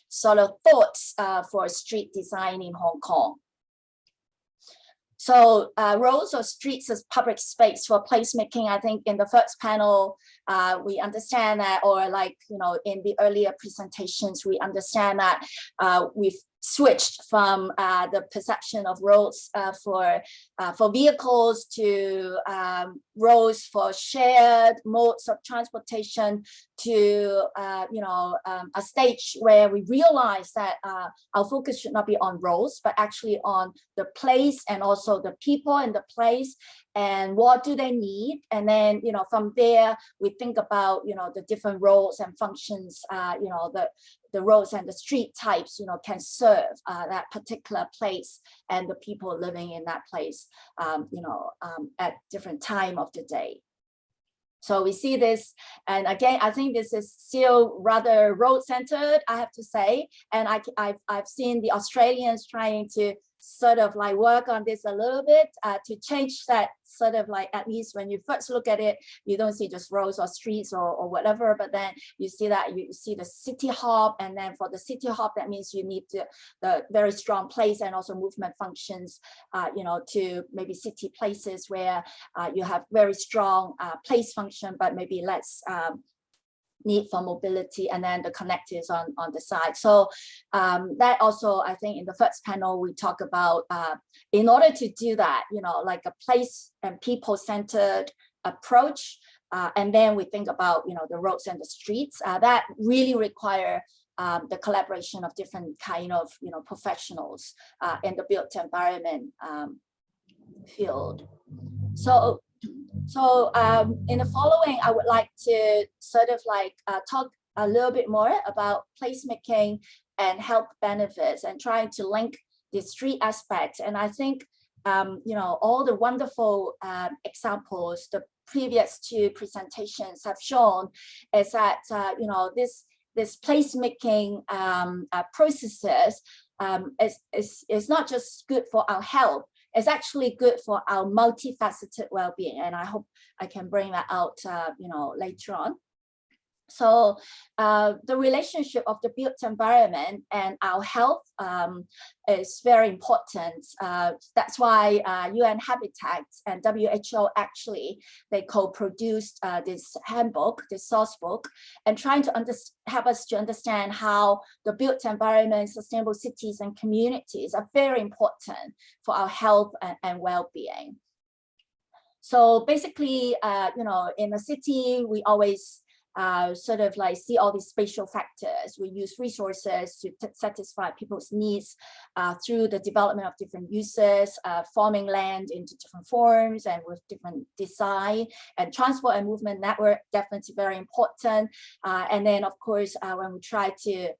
sort of thoughts for street design in Hong Kong. So roads or streets as public space for placemaking, I think in the first panel, we understand that, or in the earlier presentations, we understand that we've switched from the perception of roads for vehicles to roads for shared modes of transportation, to a stage where we realize that our focus should not be on roads, but actually on the place and also the people in the place, and what do they need. And then from there we think about the different roles and functions the roads and the street types can serve that particular place and the people living in that place at different time of the day. So we see this, and again, I think this is still rather road-centered, I have to say. And I've seen the Australians trying to sort of like work on this a little bit to change that sort of like, at least when you first look at it, you don't see just roads or streets or whatever, but then you see that you see the city hub, and then for the city hub, that means you need the very strong place and also movement functions, to maybe city places where you have very strong place function, but maybe less need for mobility, and then the connectives on the side. So that also, I think in the first panel, we talk about in order to do that, like a place and people-centered approach, and then we think about, the roads and the streets, that really require the collaboration of different kind of, professionals in the built environment field. So in the following, I would like to sort of like talk a little bit more about placemaking and health benefits, and trying to link these three aspects. And I think, all the wonderful examples the previous two presentations have shown is that, this placemaking processes is not just good for our health. is actually good for our multifaceted well-being. And I hope I can bring that out, later on. So the relationship of the built environment and our health is very important. That's why UN Habitat and WHO actually, they co-produced this handbook, this source book, and trying to help us to understand how the built environment, sustainable cities and communities are very important for our health and well-being. So basically, in a city, we always sort of like see all these spatial factors. We use resources to satisfy people's needs through the development of different uses, forming land into different forms and with different design, and transport and movement network, definitely very important. And then of course, when we try to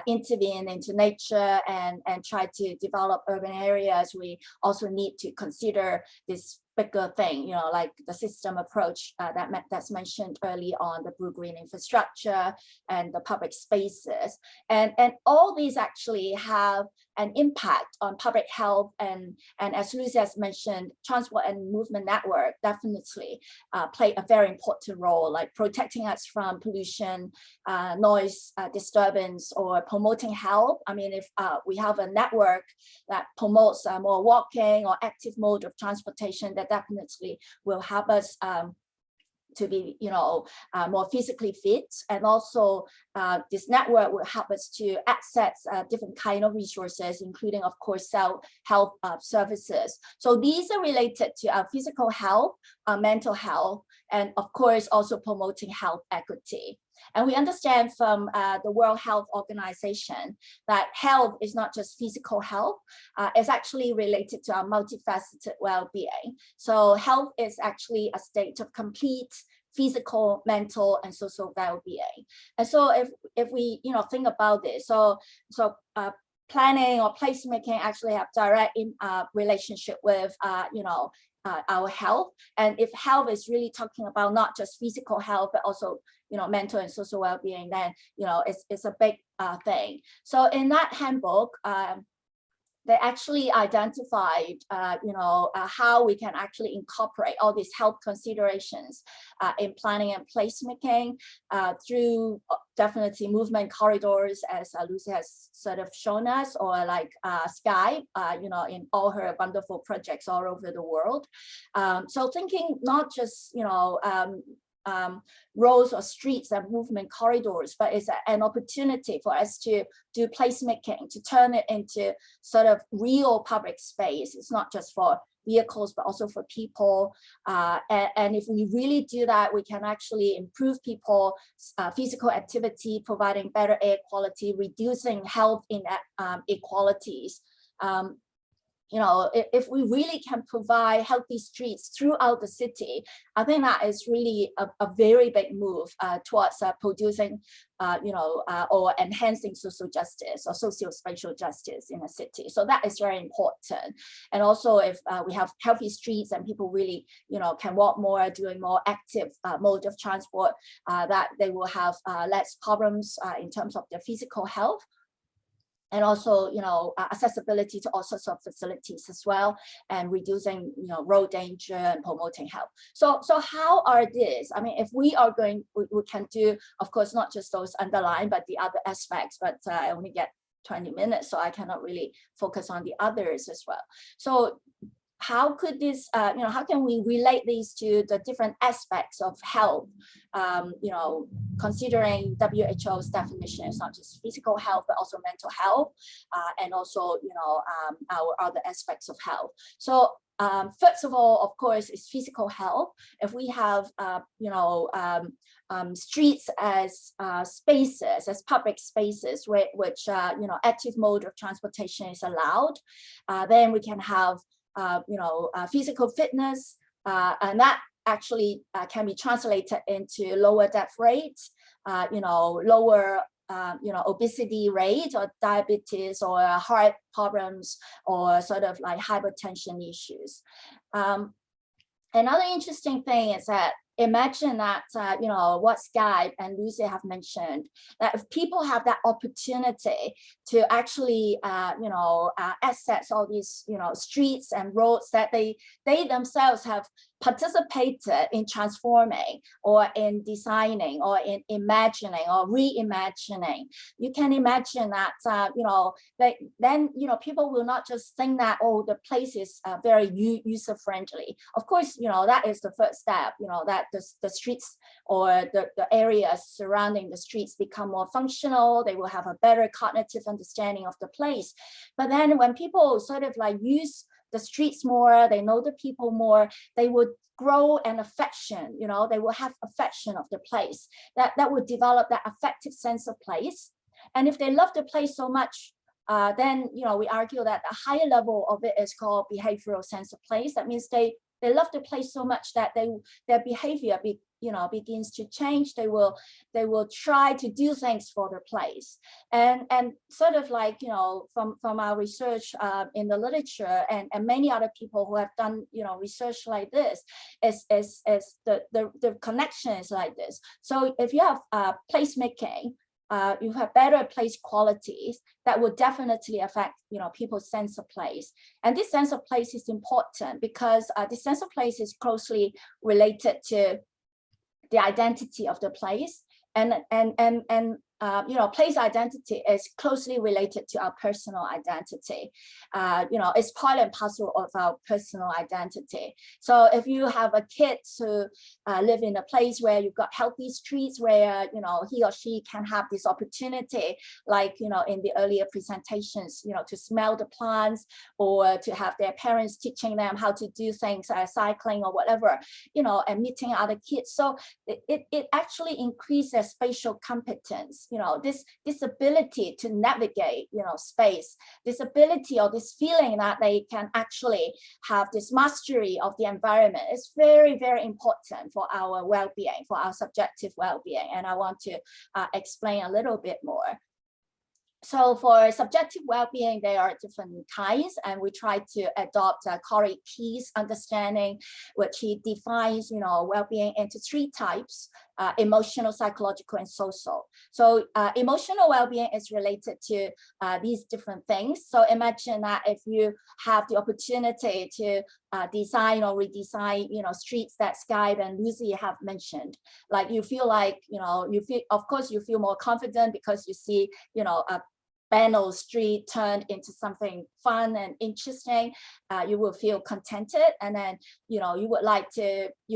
intervene into nature and try to develop urban areas, we also need to consider this bigger thing, like the system approach that's mentioned early on, the blue-green infrastructure and the public spaces. And all these actually have an impact on public health, and as Lucy has mentioned, transport and movement network definitely play a very important role, like protecting us from pollution, noise disturbance, or promoting health. I mean, if we have a network that promotes more walking or active mode of transportation, that definitely will help us to be, more physically fit. And also this network will help us to access different kind of resources, including, of course, health services. So these are related to our physical health, mental health, and of course, also promoting health equity. And we understand from the World Health Organization that health is not just physical health, it's actually related to our multifaceted well-being. So health is actually a state of complete physical, mental, and social well-being. And so if we think about this, so planning or placemaking actually have direct relationship with our health. And if health is really talking about not just physical health, but also mental and social well-being, then it's a big thing. So in that handbook, they actually identified how we can actually incorporate all these health considerations in planning and placemaking through definitely movement corridors, as Lucy has sort of shown us, or like Skye, in all her wonderful projects all over the world. So thinking not just roads or streets and movement corridors, but it's an opportunity for us to do placemaking, to turn it into sort of real public space. It's not just for vehicles, but also for people. And if we really do that, we can actually improve people's physical activity, providing better air quality, reducing health inequalities. If we really can provide healthy streets throughout the city, I think that is really a very big move towards producing, or enhancing social justice or socio-spatial justice in a city. So that is very important. And also, if we have healthy streets and people really, can walk more, doing more active mode of transport, that they will have less problems in terms of their physical health. And also, accessibility to all sorts of facilities as well, and reducing, road danger and promoting health. So how are these? I mean, if we are going, we can do, of course, not just those underlined, but the other aspects. But I only get 20 minutes, so I cannot really focus on the others as well. So how could this, how can we relate these to the different aspects of health? Considering WHO's definition, it's not just physical health, but also mental health, and also, our other aspects of health. So first of all, of course, is physical health. If we have, streets as spaces, as public spaces, which, active mode of transportation is allowed, then we can have physical fitness, and that actually can be translated into lower death rates, lower obesity rate, or diabetes, or heart problems, or sort of like hypertension issues. Another interesting thing is that imagine that, what Skye and Lucy have mentioned, that if people have that opportunity to actually, access all these, streets and roads that they themselves have participated in transforming or in designing or in imagining or reimagining, you can imagine that, then people will not just think that, oh, the place is very user-friendly. Of course, that is the first step, that the streets or the areas surrounding the streets become more functional. They will have a better cognitive understanding of the place. But then when people sort of like use the streets more, they know the people more, they would grow an affection, they will have affection of the place, that would develop that affective sense of place. And if they love the place so much, then, we argue that a higher level of it is called behavioral sense of place. That means they love the place so much that their behavior begins to change. They will try to do things for the place, and sort of like, from our research in the literature and many other people who have done research like this, is the connection is like this. So if you have placemaking, you have better place qualities that will definitely affect people's sense of place. And this sense of place is important because this sense of place is closely related to the identity of the place, and place identity is closely related to our personal identity. It's part and parcel of our personal identity. So if you have a kid who live in a place where you've got healthy streets, where he or she can have this opportunity, like in the earlier presentations, to smell the plants, or to have their parents teaching them how to do things, cycling or whatever, and meeting other kids. So it actually increases spatial competence. This ability to navigate, space, this ability or this feeling that they can actually have this mastery of the environment is very, very important for our well-being, for our subjective well-being. And I want to explain a little bit more. So for subjective well-being, there are different kinds, and we try to adopt Corey Key's understanding, which he defines, well-being into three types: emotional, psychological, and social. So emotional well-being is related to these different things. So imagine that if you have the opportunity to design or redesign, streets that Skye and Lucy have mentioned, like you feel like, of course you feel more confident because you see, a banal street turned into something fun and interesting. You will feel contented, and then you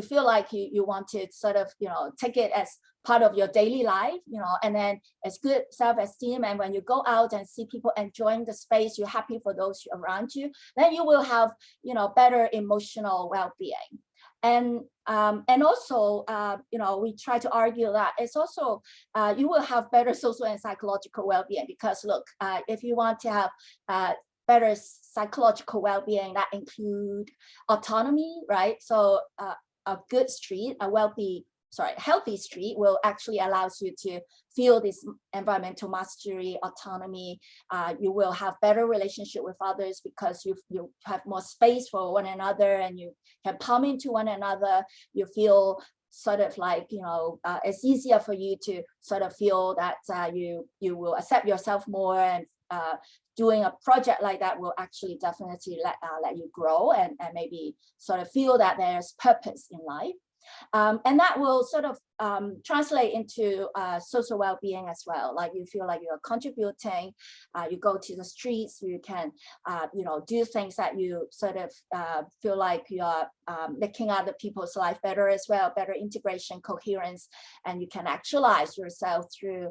feel like you want to sort of take it as part of your daily life, and then it's good self-esteem. And when you go out and see people enjoying the space, you're happy for those around you, then you will have better emotional well-being. And also, we try to argue that it's also, you will have better social and psychological well-being, because look, if you want to have better psychological well-being, that include autonomy, right? So a good street, healthy street will actually allows you to feel this environmental mastery, autonomy. You will have better relationship with others because you have more space for one another, and you can pump into one another. You feel sort of like, it's easier for you to sort of feel that you will accept yourself more, and doing a project like that will actually definitely let you grow and maybe sort of feel that there's purpose in life. And that will sort of translate into social well-being as well. Like you feel like you're contributing, you go to the streets, you can, do things that you sort of feel like you're making other people's life better as well, better integration, coherence, and you can actualize yourself through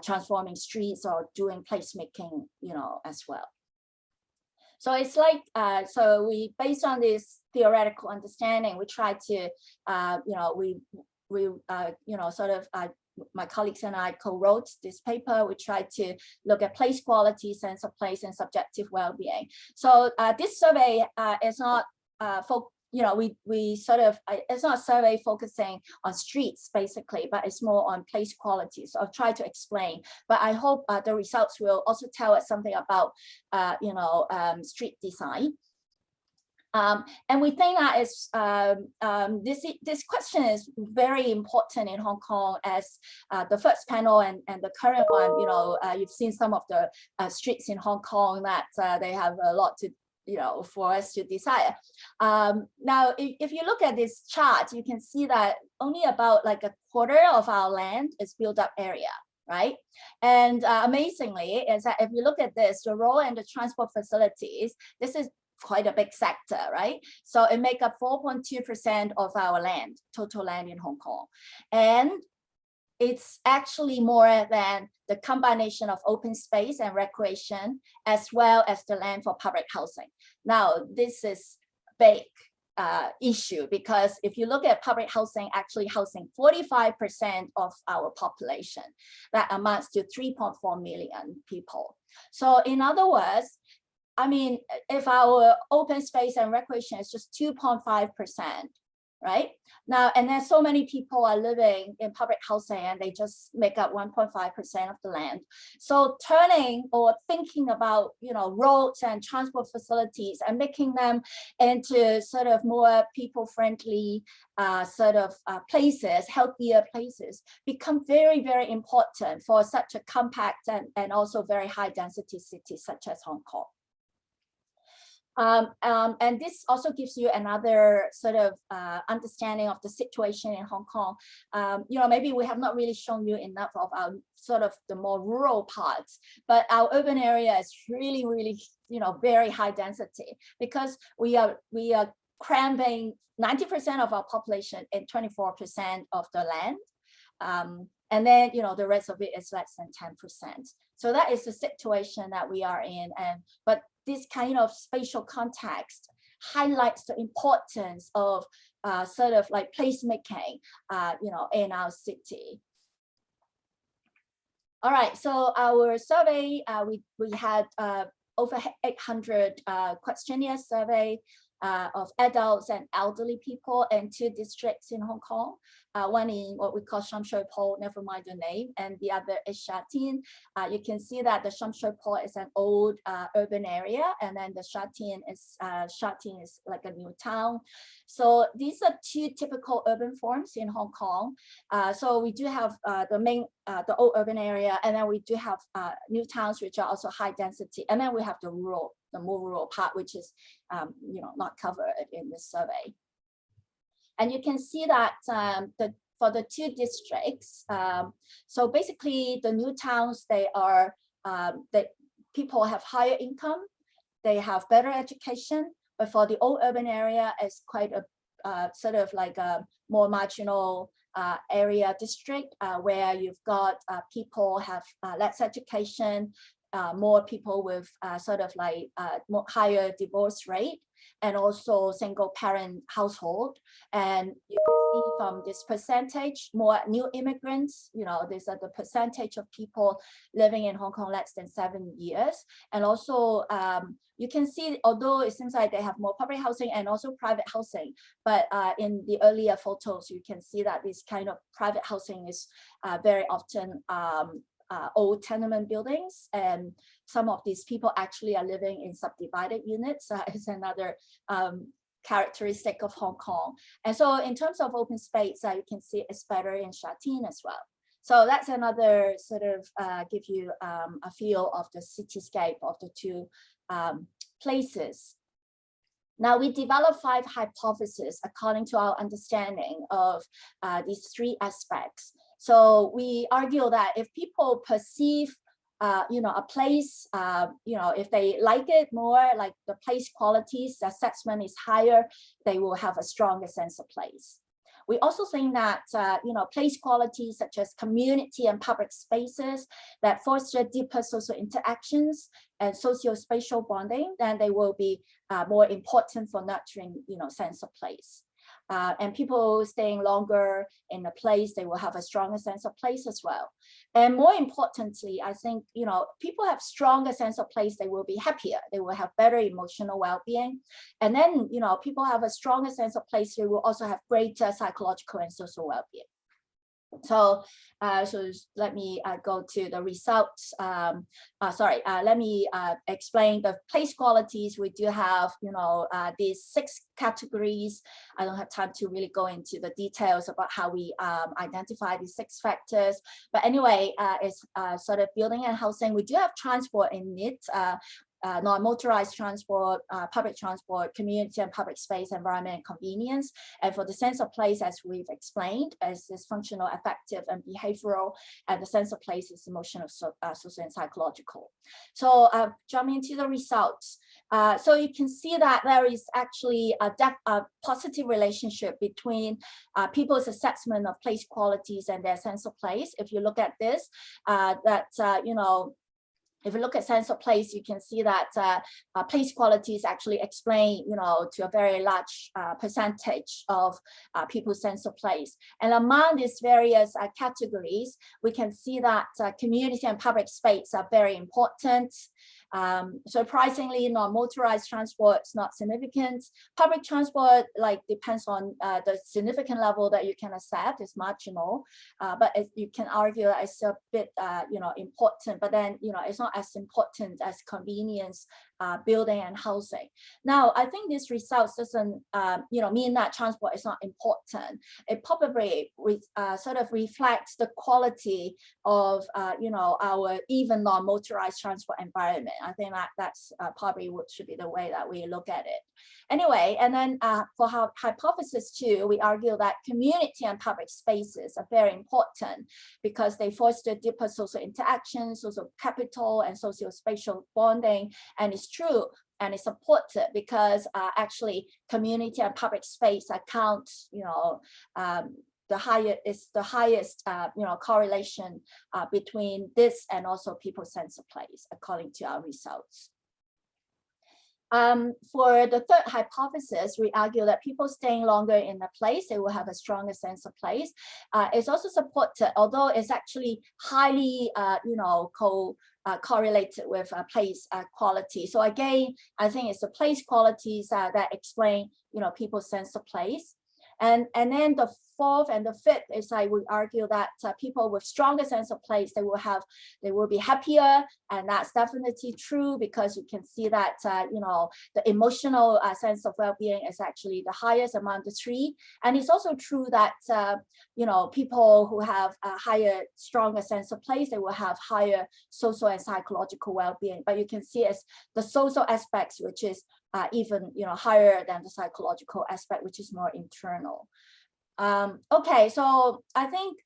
transforming streets or doing placemaking, as well. So it's like, so we, based on this theoretical understanding, we try to, my colleagues and I co-wrote this paper. We tried to look at place quality, sense of place, and subjective well-being. So this survey is not, it's not a survey focusing on streets basically, but it's more on place quality. So I'll try to explain, but I hope the results will also tell us something about, street design. And we think that is this question is very important in Hong Kong, as the first panel and the current one, you've seen some of the streets in Hong Kong that they have a lot to, for us to desire. Now, if you look at this chart, you can see that only about like a quarter of our land is built up area, right? And amazingly is that if you look at this, the road and the transport facilities, this is quite a big sector, right? So it makes up 4.2% of our land, total land in Hong Kong. And it's actually more than the combination of open space and recreation, as well as the land for public housing. Now, this is big issue, because if you look at public housing, actually housing 45% of our population, that amounts to 3.4 million people. So in other words, I mean, if our open space and recreation is just 2.5%, right? Now, and then so many people are living in public housing and they just make up 1.5% of the land. So turning or thinking about, roads and transport facilities and making them into sort of more people-friendly places, healthier places, become very, very important for such a compact and also very high density city such as Hong Kong. And this also gives you another sort of understanding of the situation in Hong Kong. Maybe we have not really shown you enough of our sort of the more rural parts, but our urban area is really, really, very high density, because we are cramping 90% of our population in 24% of the land. And then, the rest of it is less than 10%. So that is the situation that we are in. But this kind of spatial context highlights the importance of sort of like placemaking, in our city. All right, so our survey, we had over 800 questionnaire survey of adults and elderly people in 2 districts in Hong Kong, one in what we call Sham Shui Po, never mind the name, and the other is Sha Tin. You can see that the Sham Shui Po is an old urban area, and then the Sha Tin is like a new town. So these are 2 typical urban forms in Hong Kong. So we do have the old urban area, and then we do have new towns, which are also high density, and then we have the more rural part, which is not covered in this survey. And you can see that for the 2 districts, so basically the new towns, they are people have higher income, they have better education, but for the old urban area, it's quite a sort of like a more marginal area district, where you've got people have less education, more people with sort of like more higher divorce rate, and also single parent household. And you can see from this percentage, more new immigrants, these are the percentage of people living in Hong Kong less than 7 years. And also you can see, although it seems like they have more public housing and also private housing, but in the earlier photos, you can see that this kind of private housing is very often old tenement buildings, and some of these people actually are living in subdivided units. It's another characteristic of Hong Kong. And so in terms of open space, you can see it's better in Sha Tin as well. So that's another sort of give you a feel of the cityscape of the 2 places. Now, we developed 5 hypotheses according to our understanding of these 3 aspects. So we argue that if people perceive, a place, if they like it more, like the place qualities assessment is higher, they will have a stronger sense of place. We also think that, place qualities such as community and public spaces that foster deeper social interactions and socio-spatial bonding, then they will be more important for nurturing, sense of place. And people staying longer in a place, they will have a stronger sense of place as well. And more importantly, I think, people have stronger sense of place, they will be happier, they will have better emotional well-being. And then, people have a stronger sense of place, they will also have greater psychological and social well-being. So, so let me go to the results. Let me explain the place qualities. We do have, these 6 categories. I don't have time to really go into the details about how we identify these 6 factors. But anyway, it's sort of building and housing. We do have transport in it. Non-motorized transport, public transport, community and public space, environment and convenience. And for the sense of place, as we've explained, is functional, affective, and behavioral. And the sense of place is emotional, social, and psychological. So jump into the results. So you can see that there is actually a positive relationship between people's assessment of place qualities and their sense of place. If you look at this, if you look at sense of place, you can see that place qualities actually explain, to a very large percentage of people's sense of place. And among these various categories, we can see that community and public space are very important. Surprisingly, non-motorized transport is not significant. Public transport, depends on the significant level that you can accept, is marginal. But you can argue that it's a bit, important, but then, it's not as important as convenience, building and housing. Now, I think this results doesn't, mean that transport is not important. It probably sort of reflects the quality of, our even non-motorized transport environment. I think that's probably what should be the way that we look at it. Anyway, and then for hypothesis 2, we argue that community and public spaces are very important because they foster deeper social interaction, social capital, and socio-spatial bonding. And it's true, and it's supported because actually community and public space account, the highest correlation between this and also people's sense of place, according to our results. For the third hypothesis, we argue that people staying longer in a place, they will have a stronger sense of place. It's also supported, although it's actually highly, correlated with place quality. So again, I think it's the place qualities that explain, people's sense of place. And then the fourth and the fifth is I would argue that people with stronger sense of place, they will be happier, and that's definitely true because you can see that the emotional sense of well-being is actually the highest among the 3. And it's also true that people who have a higher, stronger sense of place, they will have higher social and psychological well-being. But you can see it's the social aspects which is even higher than the psychological aspect, which is more internal. Okay, so I think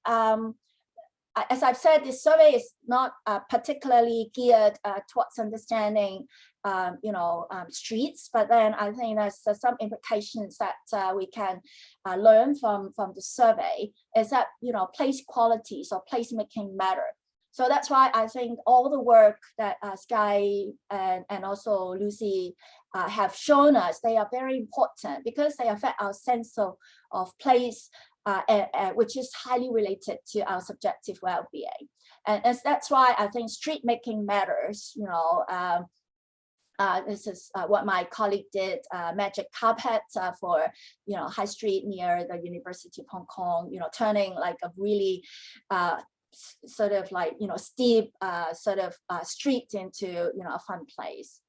as I've said, this survey is not particularly geared towards understanding streets, but then I think there's some implications that we can learn from the survey is that place qualities or placemaking matter. So that's why I think all the work that Skye and also Lucy have shown us, they are very important because they affect our sense of place, which is highly related to our subjective well-being. And that's why I think street making matters. This is what my colleague did, magic carpet for High Street near the University of Hong Kong, turning like a really sort of steep street into a fun place.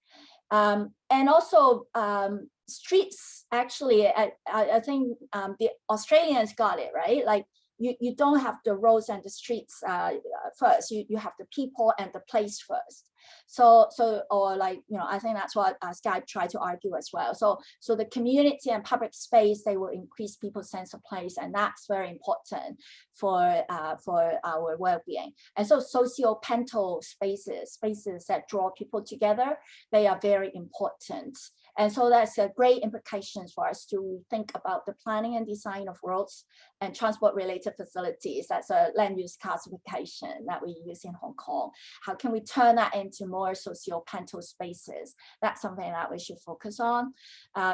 And also streets, actually, I think the Australians got it right. Like you don't have the roads and the streets first. You have the people and the place first. So I think that's what Skye tried to argue as well. So the community and public space, they will increase people's sense of place, and that's very important for our well-being. And so socio-pental spaces that draw people together, they are very important. And so that's a great implications for us to think about the planning and design of roads and transport-related facilities. That's a land use classification that we use in Hong Kong. How can we turn that into more socio-pental spaces? That's something that we should focus on.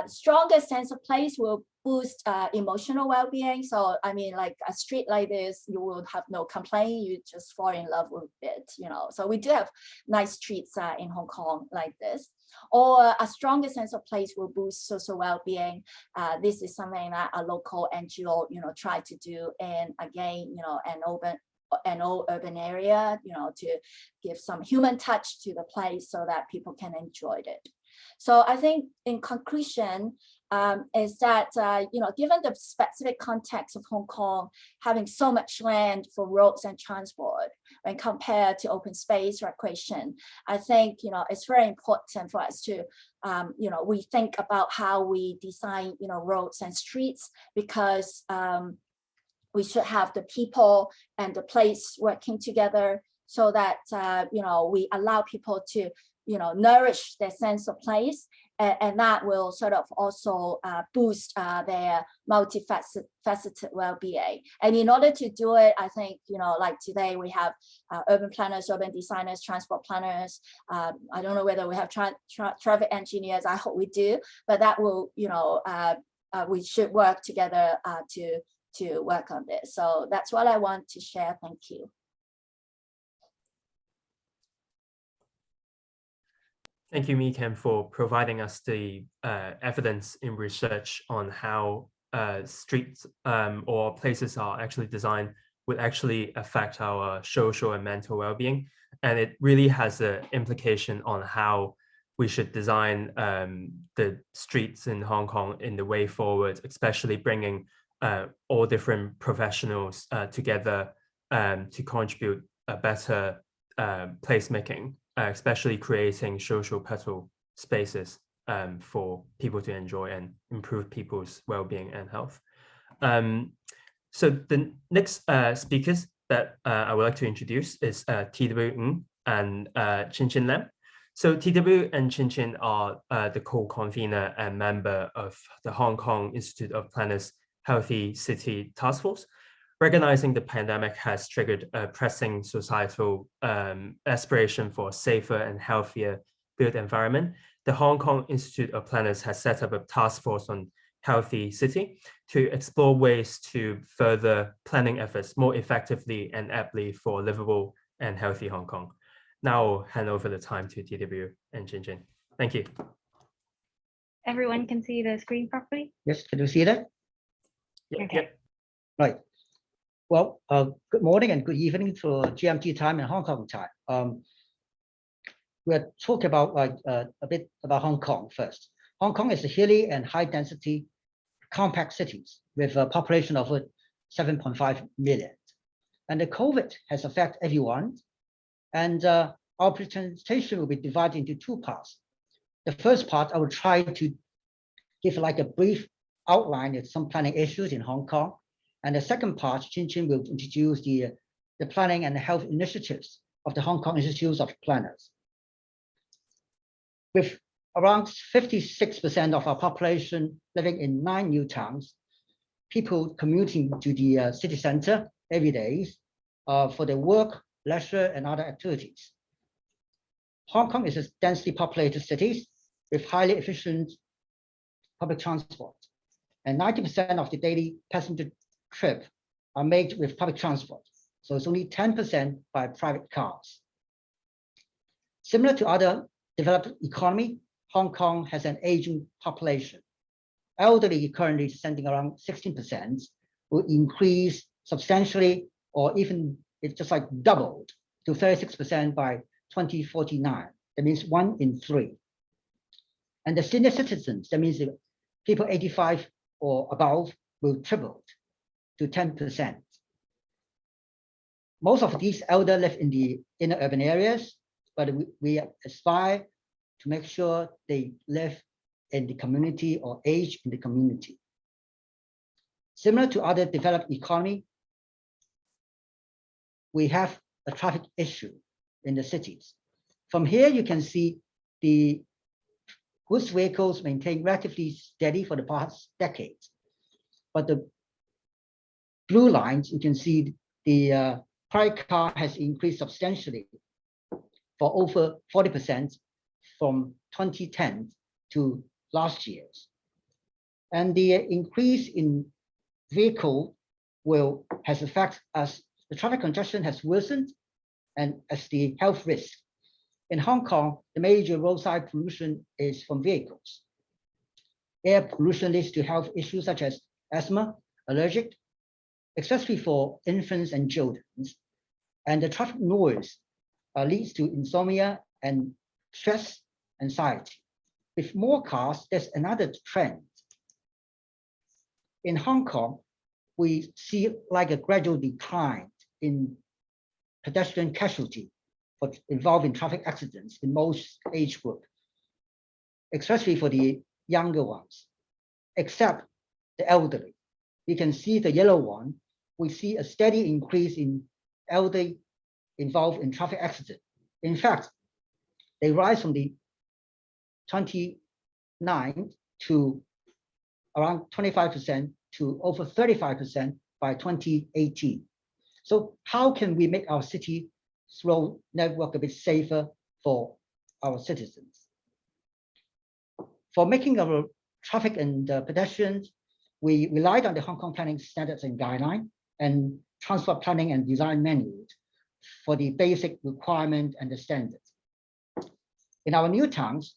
Stronger sense of place will boost emotional well-being. So I mean, like a street like this, you will have no complaint, you just fall in love with it, you know. So we do have nice streets in Hong Kong like this. Or a stronger sense of place will boost social well-being. This is something that a local NGO, you know, try to do in, again, you know, an old urban area, you know, to give some human touch to the place so that people can enjoy it. So I think in conclusion, is that, you know, given the specific context of Hong Kong, having so much land for roads and transport when compared to open space recreation, I think, you know, it's very important for us to, you know, we think about how we design, you know, roads and streets, because we should have the people and the place working together so that, you know, we allow people to, you know, nourish their sense of place, and that will sort of also boost their multifaceted well-being. And in order to do it, I think, you know, like today we have urban planners, urban designers, transport planners. I don't know whether we have traffic engineers. I hope we do, but that will, you know, we should work together to work on this. So that's what I want to share. Thank you. Thank you, Meekan, for providing us the evidence in research on how streets or places are actually designed would actually affect our social and mental well-being. And it really has an implication on how we should design the streets in Hong Kong in the way forward, especially bringing all different professionals together to contribute a better placemaking, especially creating social petal spaces for people to enjoy and improve people's well-being and health. So the next speakers that I would like to introduce is TW Ng and Chin Chin Lam. So TW and Chin Chin are the co-convener and member of the Hong Kong Institute of Planners Healthy City Task Force. Recognizing the pandemic has triggered a pressing societal aspiration for a safer and healthier built environment, the Hong Kong Institute of Planners has set up a task force on healthy city to explore ways to further planning efforts more effectively and aptly for livable and healthy Hong Kong. Now I'll hand over the time to TW and Chin Chin. Thank you. Everyone can see the screen properly? Yes, can you see that? Yeah, Okay. yeah. Right. Well, good morning and good evening for GMT time and Hong Kong time. We'll talk about a bit about Hong Kong first. Hong Kong is a hilly and high density compact cities with a population of 7.5 million. And the COVID has affected everyone. And our presentation will be divided into two parts. The first part, I will try to give like a brief outline of some planning issues in Hong Kong. And the second part, Chin Chin will introduce the planning and health initiatives of the Hong Kong Institute of Planners. With around 56% of our population living in 9 new towns, people commuting to the city center every day for their work, leisure, and other activities. Hong Kong is a densely populated city with highly efficient public transport, and 90% of the daily passenger trips are made with public transport, so it's only 10% by private cars. Similar to other developed economy, Hong Kong has an aging population. Elderly currently standing around 16%, will increase substantially, or even it's just like doubled to 36% by 2049. That means 1 in 3. And the senior citizens, that means people 85 or above, will triple to 10%. Most of these elder live in the inner urban areas, but we aspire to make sure they live in the community or age in the community. Similar to other developed economy, we have a traffic issue in the cities. From here, you can see the goods vehicles maintain relatively steady for the past decades. But the blue lines, you can see the private car has increased substantially for over 40% from 2010 to last year's. And the increase in vehicle has effect as the traffic congestion has worsened and as the health risk. In Hong Kong, the major roadside pollution is from vehicles. Air pollution leads to health issues such as asthma, allergic, especially for infants and children. And the traffic noise leads to insomnia and stress, anxiety. With more cars, there's another trend. In Hong Kong, we see like a gradual decline in pedestrian casualty involved in traffic accidents in most age group, especially for the younger ones, except the elderly. You can see the yellow one. We see a steady increase in elderly involved in traffic accident. In fact, they rise from the 29 to around 25% to over 35% by 2018. So how can we make our city road network a bit safer for our citizens? For making our traffic and pedestrians, we relied on the Hong Kong Planning Standards and Guideline and Transport Planning and Design Manual for the basic requirement and the standards. In our new towns,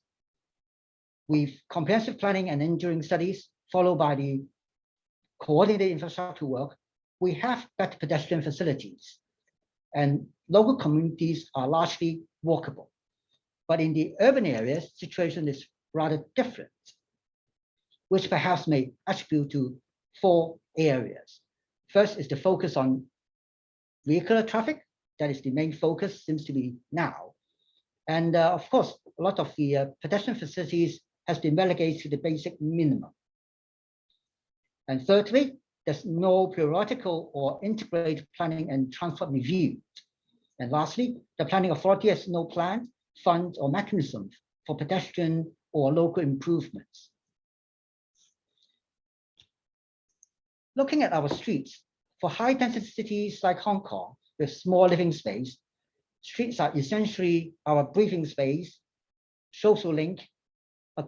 with comprehensive planning and engineering studies, followed by the coordinated infrastructure work, we have better pedestrian facilities, and local communities are largely walkable. But in the urban areas, situation is rather different, which perhaps may attribute to 4 areas. First is the focus on vehicular traffic. That is the main focus, seems to be now. And of course, a lot of the pedestrian facilities has been relegated to the basic minimum. And thirdly, there's no periodical or integrated planning and transport review. And lastly, the planning authority has no plan, fund, or mechanism for pedestrian or local improvements. Looking at our streets, for high-density cities like Hong Kong with small living space, streets are essentially our breathing space, social link,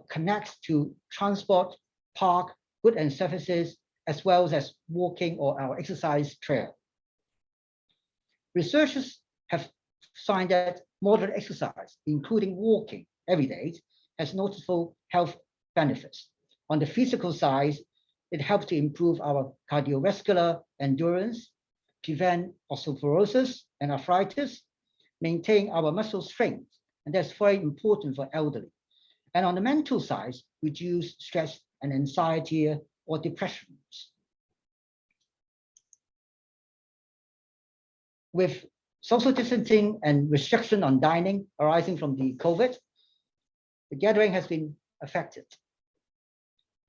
connects to transport, park, goods and services, as well as walking or our exercise trail. Researchers have found that moderate exercise, including walking every day, has noticeable health benefits. On the physical side, it helps to improve our cardiovascular endurance, prevent osteoporosis and arthritis, maintain our muscle strength, and that's very important for elderly. And on the mental side, reduce stress and anxiety or depressions. With social distancing and restriction on dining arising from the COVID, the gathering has been affected.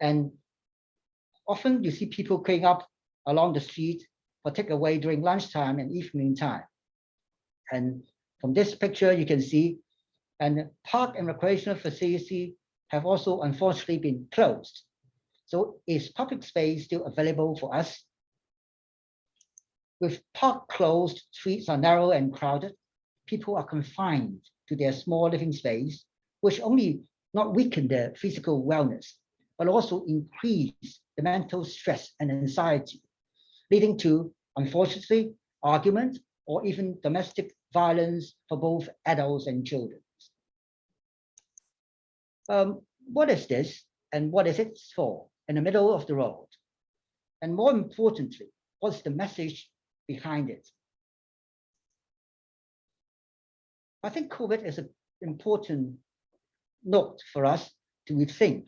And often you see people queuing up along the street for takeaway during lunchtime and evening time. And from this picture, you can see, and park and recreational facilities have also unfortunately been closed. So is public space still available for us? With park closed, streets are narrow and crowded. People are confined to their small living space, which only not weaken their physical wellness, but also increase the mental stress and anxiety, leading to, unfortunately, argument or even domestic violence for both adults and children. What is this and what is it for in the middle of the road? And more importantly, what's the message behind it? I think COVID is an important note for us to rethink.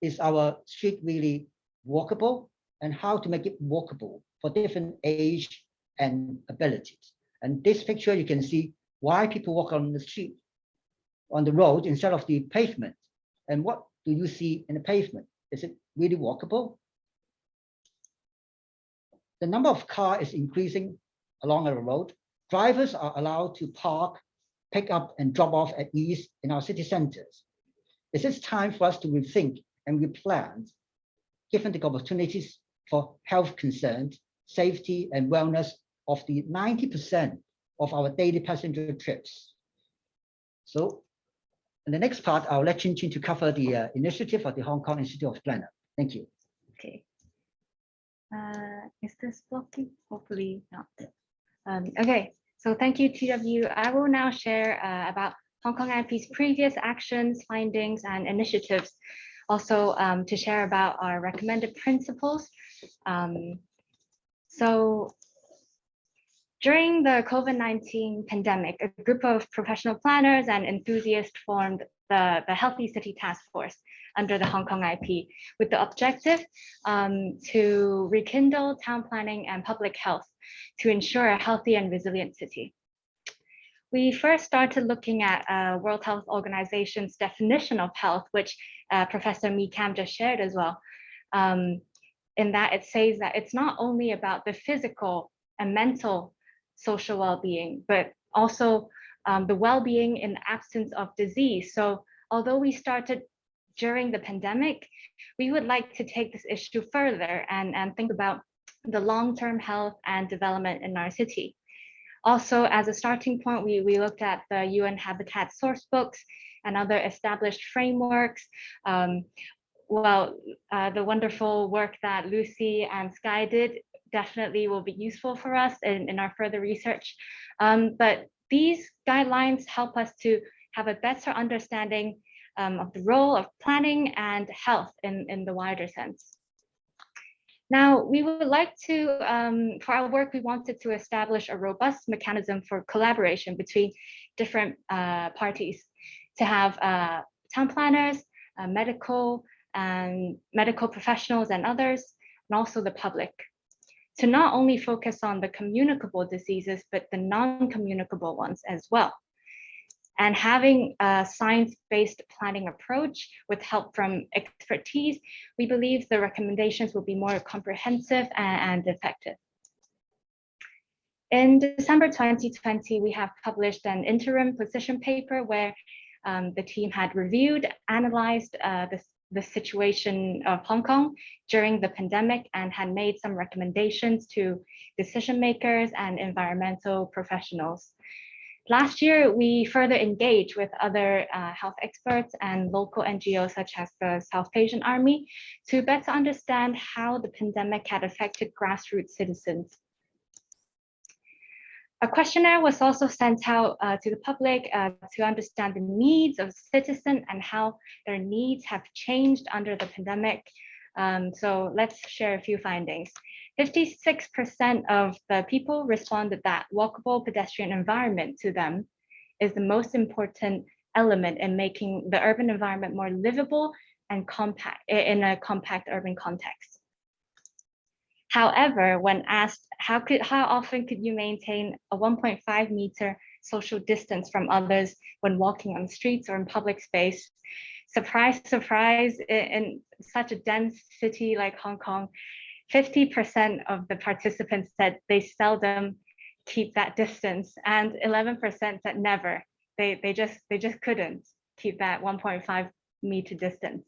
Is our street really walkable, and how to make it walkable for different age and abilities? And this picture, you can see why people walk on the street, on the road instead of the pavement. And what do you see in the pavement? Is it really walkable? The number of cars is increasing along the road. Drivers are allowed to park, pick up and drop off at ease in our city centers. Is it time for us to rethink and replan, given the opportunities for health concerns, safety and wellness of the 90% of our daily passenger trips? So in the next part, I'll let Chin Chin to cover the initiative of the Hong Kong Institute of Planning. Thank you. Okay. Is this blocking? Hopefully not. Okay, so thank you, TW. I will now share about Hong Kong IP's previous actions, findings, and initiatives. Also to share about our recommended principles. So during the COVID-19 pandemic, a group of professional planners and enthusiasts formed the Healthy City Task Force under the Hong Kong IP with the objective to rekindle town planning and public health to ensure a healthy and resilient city. We first started looking at World Health Organization's definition of health, which Professor Mi Kam just shared as well. In that it says that it's not only about the physical and mental social well-being, but also the well-being in the absence of disease. So although we started during the pandemic, we would like to take this issue further and think about the long-term health and development in our city. Also, as a starting point, we looked at the UN Habitat source books and other established frameworks. The wonderful work that Lucy and Skye did definitely will be useful for us in our further research. But these guidelines help us to have a better understanding of the role of planning and health in the wider sense. Now, we would like to, for our work, we wanted to establish a robust mechanism for collaboration between different parties to have town planners, medical professionals and others, and also the public, to not only focus on the communicable diseases, but the non-communicable ones as well. And having a science-based planning approach with help from expertise, we believe the recommendations will be more comprehensive and effective. In December 2020, we have published an interim position paper where the team had reviewed, analyzed the situation of Hong Kong during the pandemic and had made some recommendations to decision makers and environmental professionals. Last year, we further engaged with other health experts and local NGOs such as the South Asian Army to better understand how the pandemic had affected grassroots citizens. A questionnaire was also sent out to the public to understand the needs of citizens and how their needs have changed under the pandemic. So let's share a few findings. 56% of the people responded that walkable pedestrian environment to them is the most important element in making the urban environment more livable and compact in a compact urban context. However, when asked how often could you maintain a 1.5 meter social distance from others when walking on streets or in public space, surprise, surprise, in such a dense city like Hong Kong, 50% of the participants said they seldom keep that distance, and 11% said never. They just couldn't keep that 1.5 meter distance.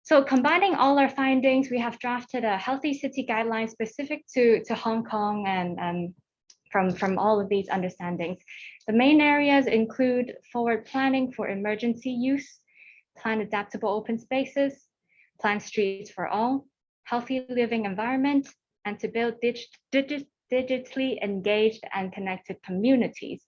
So combining all our findings, we have drafted a healthy city guideline specific to Hong Kong and from all of these understandings. The main areas include forward planning for emergency use, plan adaptable open spaces, plan streets for all, healthy living environment, and to build digitally engaged and connected communities.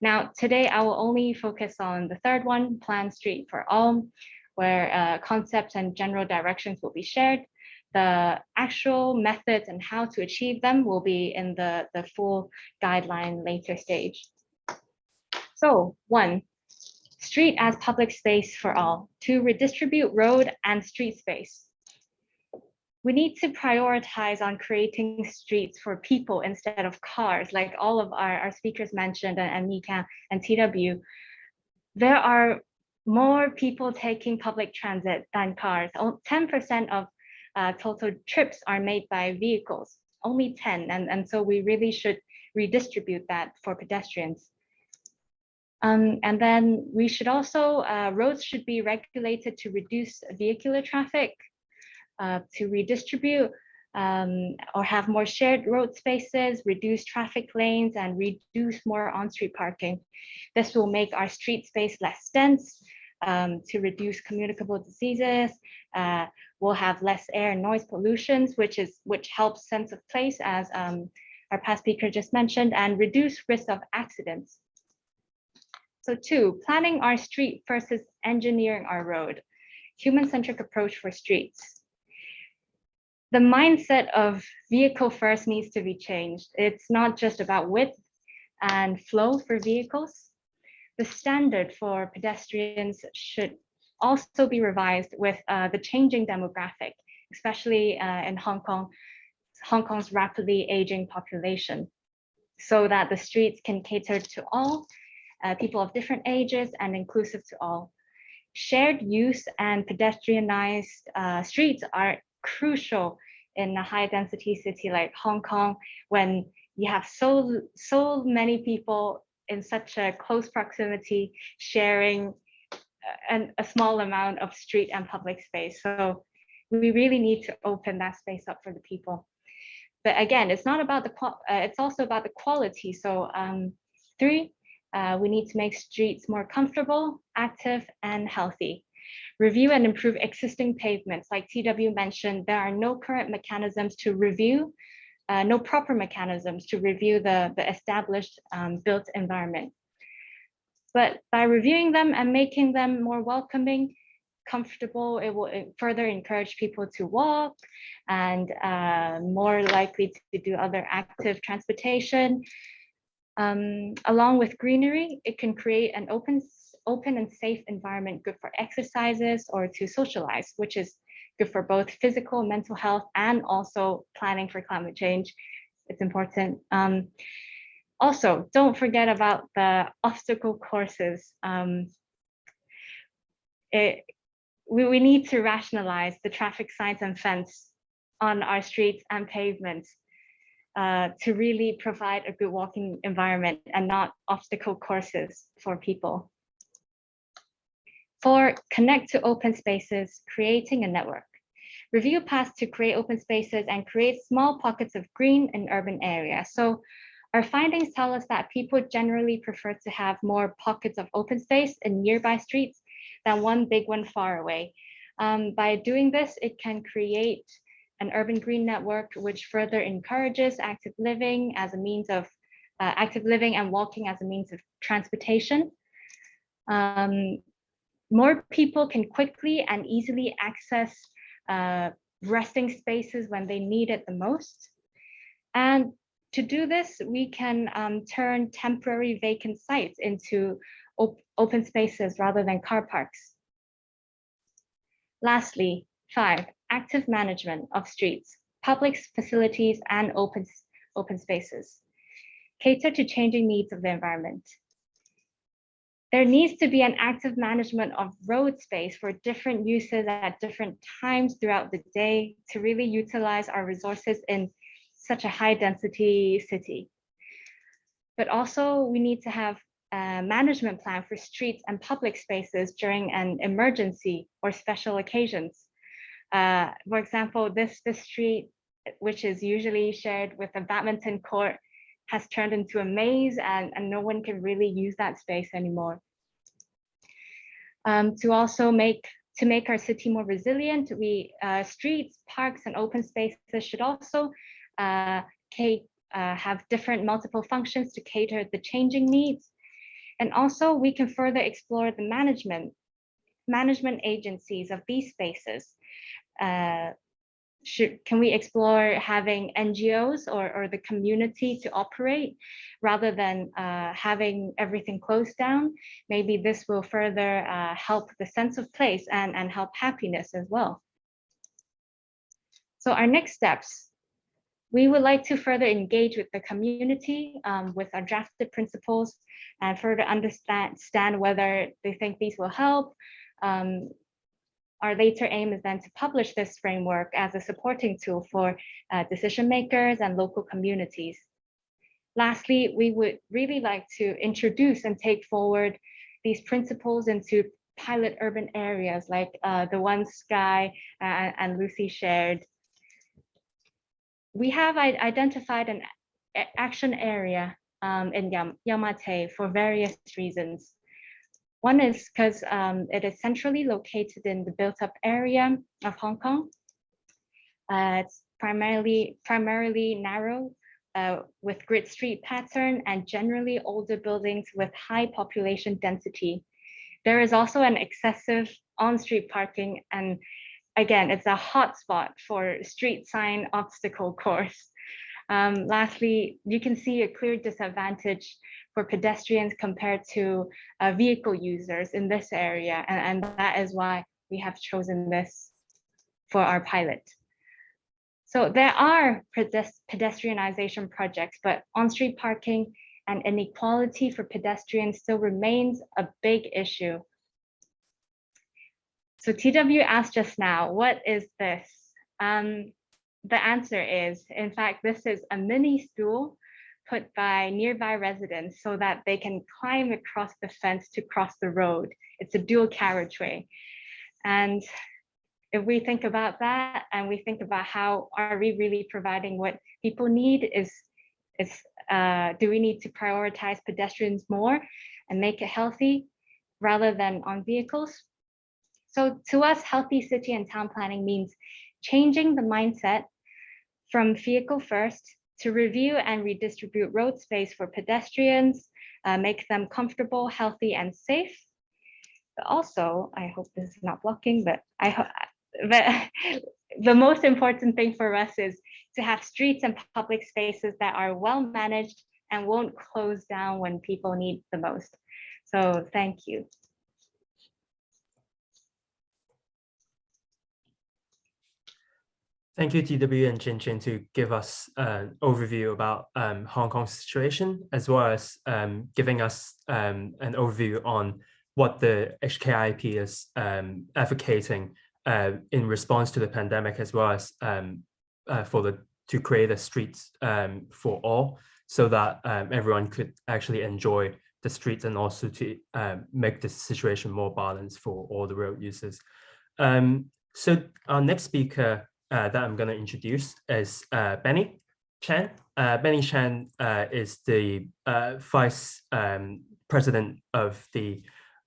Now, today I will only focus on the third one, plan street for all, where concepts and general directions will be shared. The actual methods and how to achieve them will be in the full guideline later stage. So 1, street as public space for all, to redistribute road and street space. We need to prioritize on creating streets for people instead of cars, like all of our speakers mentioned, and Mika and TW. There are more people taking public transit than cars. 10% of total trips are made by vehicles, only 10. And so we really should redistribute that for pedestrians. And then we should also, roads should be regulated to reduce vehicular traffic, to redistribute or have more shared road spaces, reduce traffic lanes, and reduce more on-street parking. This will make our street space less dense, to reduce communicable diseases. We'll have less air and noise pollutions, which helps sense of place, as our past speaker just mentioned, and reduce risk of accidents. So 2, planning our street versus engineering our road. Human-centric approach for streets. The mindset of vehicle first needs to be changed. It's not just about width and flow for vehicles. The standard for pedestrians should also be revised with the changing demographic, especially in Hong Kong's rapidly aging population, so that the streets can cater to all people of different ages and inclusive to all. Shared use and pedestrianized streets are crucial in a high density city like Hong Kong, when you have so many people in such a close proximity sharing a small amount of street and public space. So we really need to open that space up for the people. But again, it's not about it's also about the quality. So 3, we need to make streets more comfortable, active, and healthy. Review and improve existing pavements. Like TW mentioned, there are no current mechanisms to review, no proper mechanisms to review the established built environment. But by reviewing them and making them more welcoming, comfortable, it will further encourage people to walk and more likely to do other active transportation. Along with greenery, it can create an open and safe environment good for exercises or to socialize, which is good for both physical and mental health, and also planning for climate change. It's important. Also, don't forget about the obstacle courses. We need to rationalize the traffic signs and fence on our streets and pavements to really provide a good walking environment and not obstacle courses for people. 4, connect to open spaces, creating a network. Review paths to create open spaces and create small pockets of green in urban areas. So our findings tell us that people generally prefer to have more pockets of open space in nearby streets than one big one far away. By doing this, it can create an urban green network, which further encourages active living as a means of active living and walking as a means of transportation. More people can quickly and easily access resting spaces when they need it the most. And to do this, we can turn temporary vacant sites into open spaces rather than car parks. Lastly, 5, active management of streets, public facilities, and open spaces. Cater to changing needs of the environment. There needs to be an active management of road space for different uses at different times throughout the day to really utilize our resources in such a high density city. But also we need to have a management plan for streets and public spaces during an emergency or special occasions. For example, this street, which is usually shared with a badminton court, has turned into a maze and no one can really use that space anymore. To also make our city more resilient, streets, parks, and open spaces should also have different multiple functions to cater the changing needs. And also we can further explore the management agencies of these spaces. Can we explore having NGOs or the community to operate rather than having everything closed down? Maybe this will further help the sense of place and help happiness as well. So our next steps, we would like to further engage with the community with our drafted principles and further understand whether they think these will help. Our later aim is then to publish this framework as a supporting tool for decision makers and local communities. Lastly, we would really like to introduce and take forward these principles into pilot urban areas like the ones Skye and Lucy shared. We have identified an action area in Yamate for various reasons. One is because it is centrally located in the built-up area of Hong Kong. It's primarily narrow with grid street pattern and generally older buildings with high population density. There is also an excessive on-street parking, and again, it's a hotspot for street sign obstacle course. Lastly, you can see a clear disadvantage for pedestrians compared to vehicle users in this area, and that is why we have chosen this for our pilot. So there are pedestrianization projects, but on-street parking and inequality for pedestrians still remains a big issue. So TW asked just now, what is this? The answer is, in fact, this is a mini stool put by nearby residents so that they can climb across the fence to cross the road. It's a dual carriageway. And if we think about that and we think about how are we really providing what people need, do we need to prioritize pedestrians more and make it healthy rather than on vehicles? So to us, healthy city and town planning means changing the mindset from vehicle first to review and redistribute road space for pedestrians, make them comfortable, healthy, and safe. But also, I hope this is not blocking, but the most important thing for us is to have streets and public spaces that are well managed and won't close down when people need the most. So thank you. Thank you, TW and Chin Chin, to give us an overview about Hong Kong's situation, as well as giving us an overview on what the HKIP is advocating in response to the pandemic, as well as to create a streets for all, so that everyone could actually enjoy the streets, and also to make the situation more balanced for all the road users. So our next speaker that I'm going to introduce is Benny Chan. Benny Chan is the Vice President of the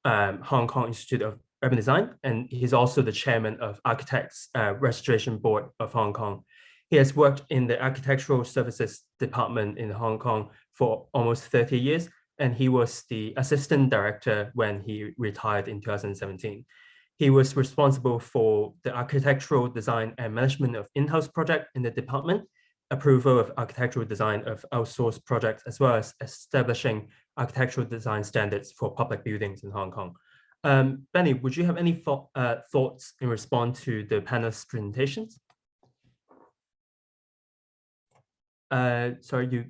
Hong Kong Institute of Urban Design, and he's also the Chairman of Architects Registration Board of Hong Kong. He has worked in the Architectural Services Department in Hong Kong for almost 30 years, and he was the Assistant Director when he retired in 2017. He was responsible for the architectural design and management of in-house projects in the department, approval of architectural design of outsourced projects, as well as establishing architectural design standards for public buildings in Hong Kong. Benny, would you have any thoughts in response to the panel's presentations? Sorry, you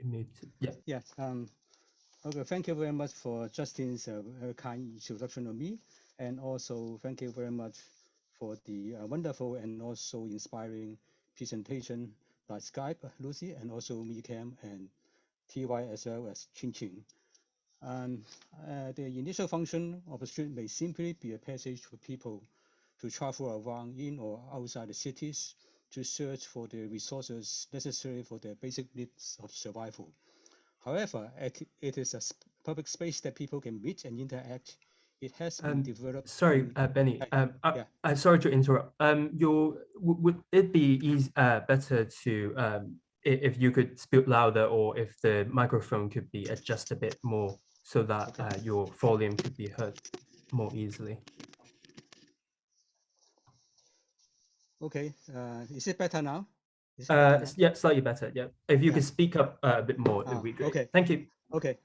need to, yeah. Yes. Okay, thank you very much for Justin's kind introduction of me. And also thank you very much for the wonderful and also inspiring presentation by Skye, Lucy, and also me, Cam, and TY, as well as Chin Chin. The initial function of a street may simply be a passage for people to travel around in or outside the cities to search for the resources necessary for their basic needs of survival. However, it is a public space that people can meet and interact. It has been developed. Sorry, Benny. Sorry to interrupt. Would it be better to if you could speak louder, or if the microphone could be adjusted a bit more so that your volume could be heard more easily? Okay. Is it better now? Yeah, slightly better. Yeah. If you could speak up a bit more, it would be great. Okay. Thank you. Okay.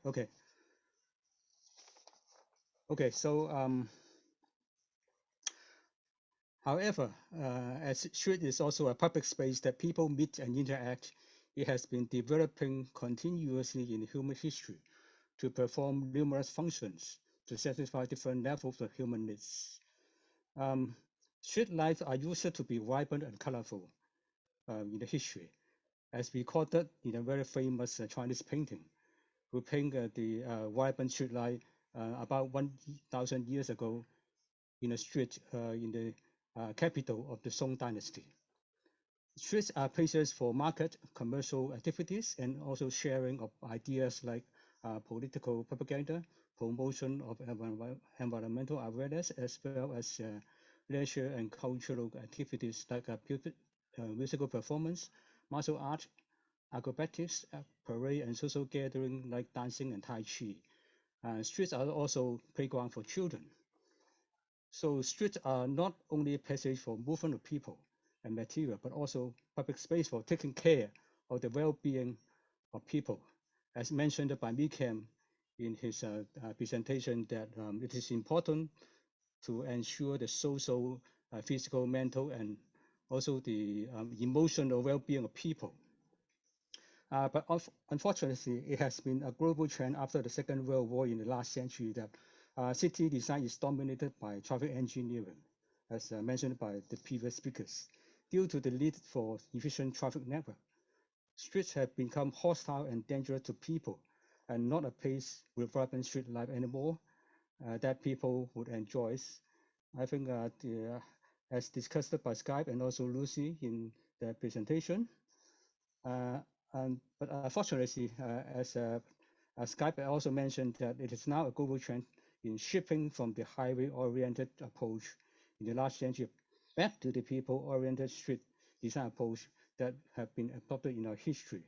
So however, as street is also a public space that people meet and interact, it has been developing continuously in human history to perform numerous functions to satisfy different levels of human needs. Street life are used to be vibrant and colorful in the history, as recorded in a very famous Chinese painting, who painted the vibrant street life about 1,000 years ago in a street in the capital of the Song Dynasty. Streets are places for market, commercial activities, and also sharing of ideas like political propaganda, promotion of environmental awareness, as well as leisure and cultural activities like musical performance, martial art, acrobatics, parade, and social gathering like dancing and Tai Chi. Streets are also playground for children. So streets are not only a passage for movement of people and material, but also public space for taking care of the well-being of people. As mentioned by Mikem in his presentation, that it is important to ensure the social, physical, mental, and also the emotional well-being of people. But unfortunately, it has been a global trend after the Second World War in the last century that city design is dominated by traffic engineering, as mentioned by the previous speakers, due to the need for efficient traffic network. Streets have become hostile and dangerous to people, and not a place with vibrant street life anymore that people would enjoy. I think as discussed by Skye and also Lucy in their presentation. But unfortunately, as Skye also mentioned, that it is now a global trend in shifting from the highway-oriented approach in the last century back to the people-oriented street design approach that have been adopted in our history.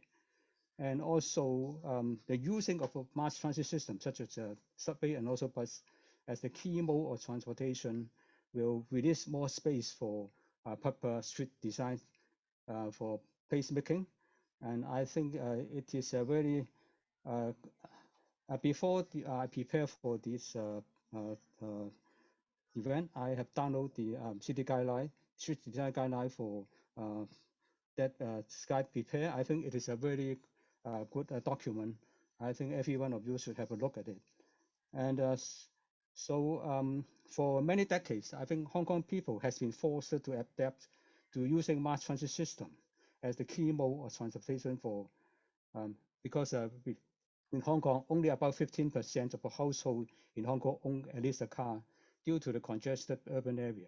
And also the using of a mass transit system, such as subway and also bus, as the key mode of transportation will release more space for proper street design for placemaking. And I think it is a very, before I prepare for this event, I have downloaded the city guideline, street design guideline for that Skye prepare. I think it is a very good document. I think every one of you should have a look at it. And so for many decades, I think Hong Kong people has been forced to adapt to using mass transit system as the key mode of transportation for, because in Hong Kong, only about 15% of the household in Hong Kong own at least a car due to the congested urban area.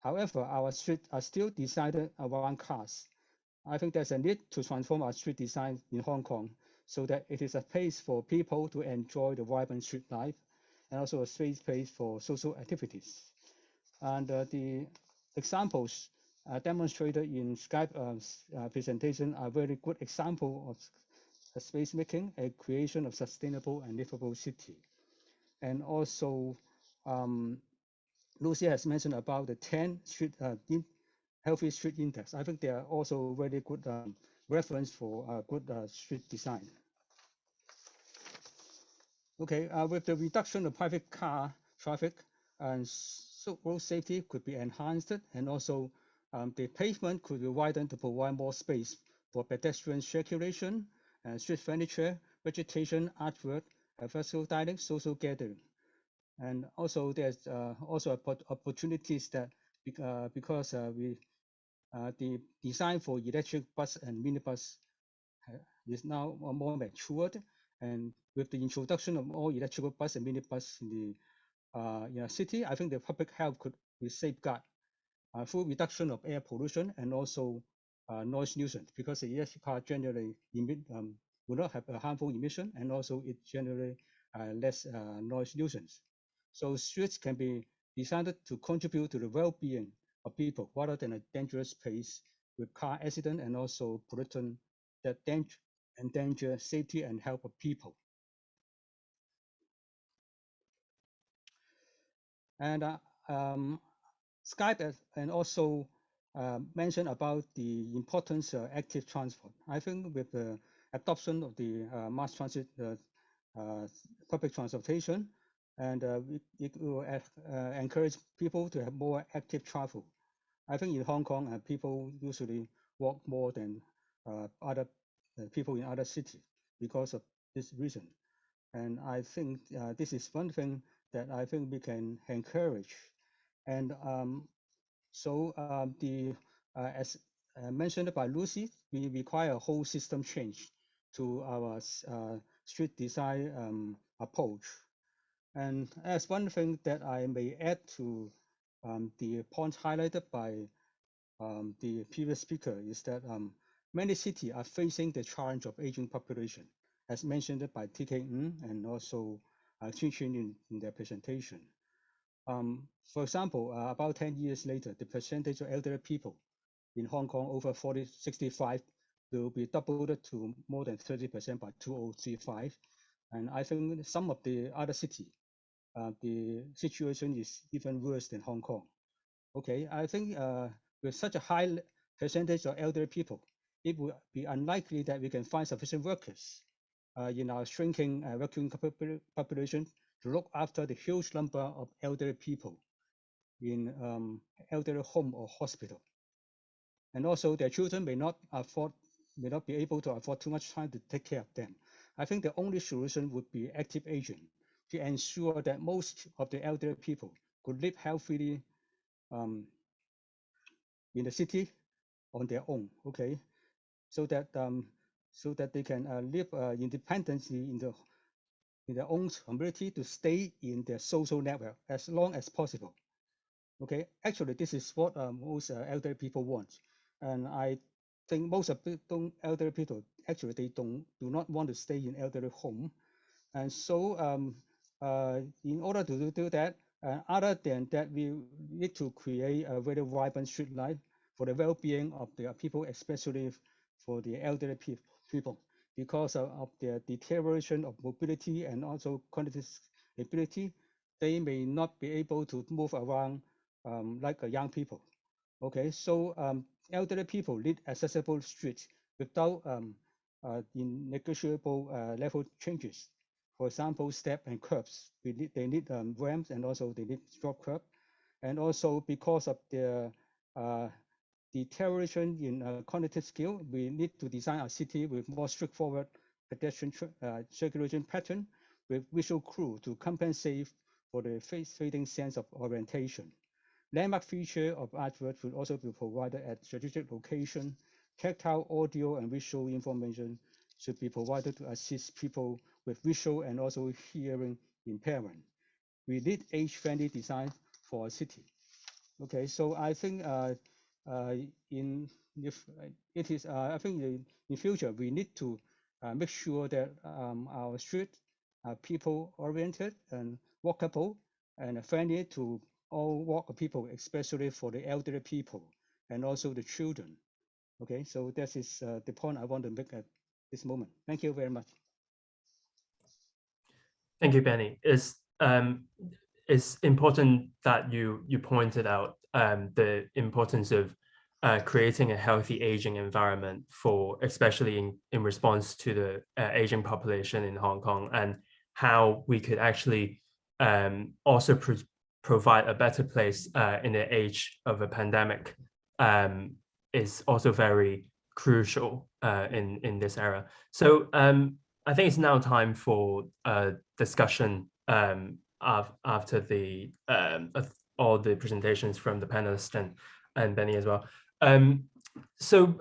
However, our streets are still designed around cars. I think there's a need to transform our street design in Hong Kong so that it is a place for people to enjoy the vibrant street life and also a space for social activities. And the examples demonstrated in Skye's presentation are very good example of space making, a creation of sustainable and livable city. And also, Lucy has mentioned about the 10 street healthy street index. I think they are also very good reference for good street design. Okay, with the reduction of private car traffic and road safety could be enhanced, and also the pavement could be widened to provide more space for pedestrian circulation, street furniture, vegetation, artwork, virtual dining, social gathering. And also there's also opportunities that because the design for electric bus and minibus is now more matured, and with the introduction of all electrical bus and minibus in the city, I think the public health could be safeguarded through reduction of air pollution and also noise nuisance, because the electric car generally will not have a harmful emission, and also it generally less noise nuisance. So streets can be designed to contribute to the well-being of people rather than a dangerous place with car accident and also pollutant that endanger safety and health of people. And Skye and also mentioned about the importance of active transport. I think with the adoption of the mass transit public transportation, and it will encourage people to have more active travel. I think in Hong Kong, people usually walk more than other people in other cities because of this reason. And I think this is one thing that I think we can encourage. And as mentioned by Lucy, we require a whole system change to our street design approach. And as one thing that I may add to the points highlighted by the previous speaker is that many cities are facing the challenge of aging population. as mentioned by TK and also Chin Chin in their presentation. For example, about 10 years later, the percentage of elderly people in Hong Kong over 65 will be doubled to more than 30% by 2035. And I think some of the other cities, the situation is even worse than Hong Kong. Okay, I think with such a high percentage of elderly people, it would be unlikely that we can find sufficient workers in our shrinking working population to look after the huge number of elderly people in elderly home or hospital. And also their children may not be able to afford too much time to take care of them. I think the only solution would be active aging to ensure that most of the elderly people could live healthily in the city on their own, okay? So that they can live independently in their own community, to stay in their social network as long as possible. Okay, actually, this is what most elderly people want, and I think most of the elderly people actually do not want to stay in elderly home, and so in order to do that, other than that, we need to create a very vibrant street life for the well-being of the people, especially for the elderly people, because of their deterioration of mobility and also cognitive ability. They may not be able to move around like young people. Okay, so elderly people need accessible streets without negotiable level changes. For example, step and curbs. They need ramps, and also they need drop curb. And also because of their deterioration in cognitive skill, we need to design our city with more straightforward pedestrian circulation pattern with visual clue to compensate for the fading sense of orientation. Landmark feature of artwork will also be provided at strategic location. Tactile, audio, and visual information should be provided to assist people with visual and also hearing impairment. We need age-friendly design for a city. Okay, so I think in future we need to make sure that our streets are people-oriented and walkable and friendly to all walk people, especially for the elderly people and also the children. Okay, so that is the point I want to make at this moment. Thank you very much. Thank you, Benny. It's important that you pointed out the importance of creating a healthy aging environment for, especially in response to the aging population in Hong Kong, and how we could actually also provide a better place in the age of a pandemic is also very crucial in this era. So I think it's now time for a discussion after the all the presentations from the panelists and Benny as well. So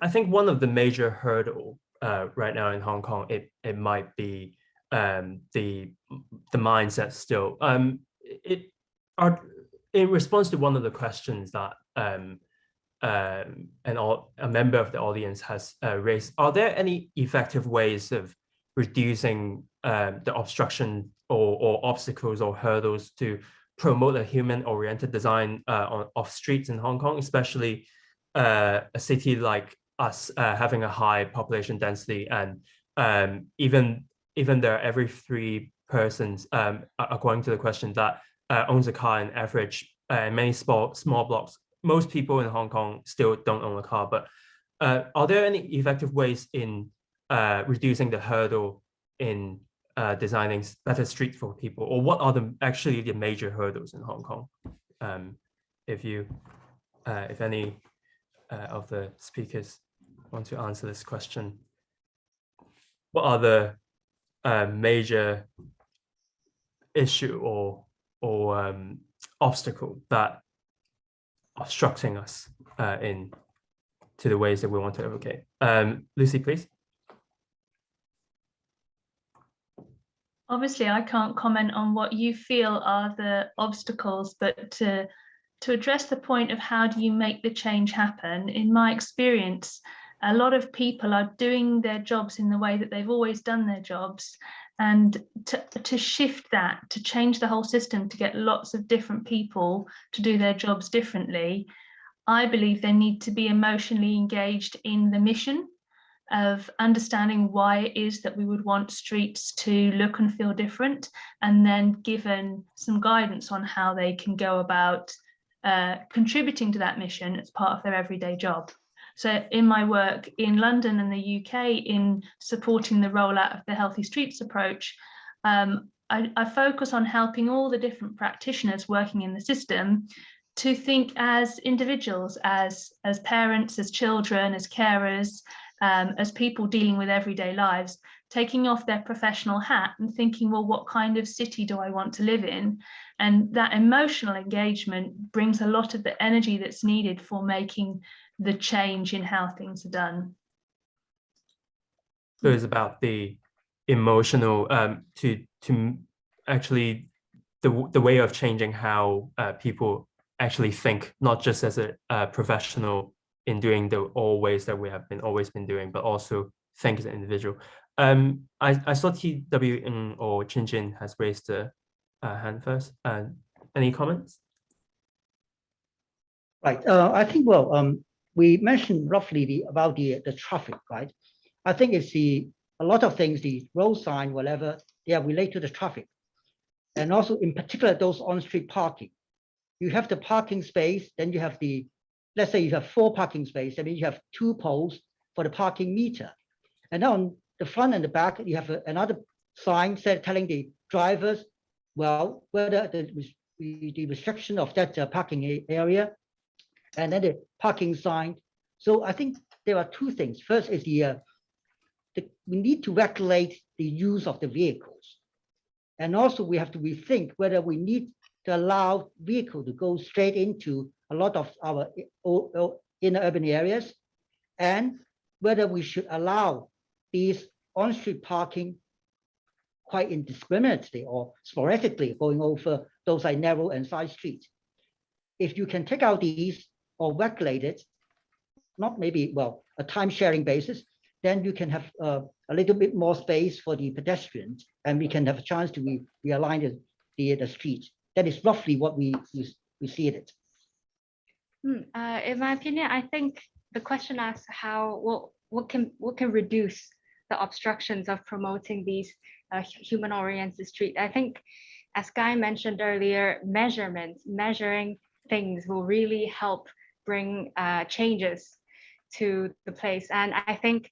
I think one of the major hurdle right now in Hong Kong, it might be the mindset still. In response to one of the questions that a member of the audience has raised, are there any effective ways of reducing the obstruction or obstacles or hurdles to promote a human-oriented design of streets in Hong Kong, especially a city like us having a high population density, and even there every 3 persons, according to the question, that owns a car on average, many small blocks. Most people in Hong Kong still don't own a car, but are there any effective ways in reducing the hurdle in designing better streets for people, or what are actually the major hurdles in Hong Kong? If any of the speakers want to answer this question, what are the major issue or obstacle that obstructing us to the ways that we want to advocate? Lucy, please. Obviously, I can't comment on what you feel are the obstacles, but to address the point of how do you make the change happen, in my experience, a lot of people are doing their jobs in the way that they've always done their jobs. And to shift that, to change the whole system, to get lots of different people to do their jobs differently, I believe they need to be emotionally engaged in the mission of understanding why it is that we would want streets to look and feel different, and then given some guidance on how they can go about contributing to that mission as part of their everyday job. So in my work in London and the UK in supporting the rollout of the Healthy Streets approach, I focus on helping all the different practitioners working in the system to think as individuals, as parents, as children, as carers, as people dealing with everyday lives, taking off their professional hat and thinking, well, what kind of city do I want to live in? And that emotional engagement brings a lot of the energy that's needed for making the change in how things are done. So it's about the emotional, to actually the way of changing how people actually think, not just as a professional in doing the all ways that we have always been doing, but also think as an individual. I saw TW or Chin Chin has raised a hand first. Any comments? Right. I think, well, we mentioned roughly about the traffic, right? I think it's a lot of things, the road sign, whatever, they are related to the traffic. And also in particular, those on-street parking. You have the parking space, then you have the, let's say you have 4 parking spaces, I mean, you have 2 poles for the parking meter. And now on the front and the back, you have another sign telling the drivers, well, whether the restriction of that parking area, and then the parking sign. So I think there are 2 things. First is we need to regulate the use of the vehicles. And also we have to rethink whether we need to allow vehicles to go straight into a lot of our inner urban areas, and whether we should allow these on-street parking quite indiscriminately or sporadically going over those like narrow and side streets. If you can take out these or regulate it, not maybe, well, a time-sharing basis, then you can have a little bit more space for the pedestrians, and we can have a chance to realign the streets. That is roughly what we see it. In my opinion, I think the question asks how, what can reduce the obstructions of promoting these human-oriented streets. I think, as Skye mentioned earlier, measuring things will really help bring changes to the place. And I think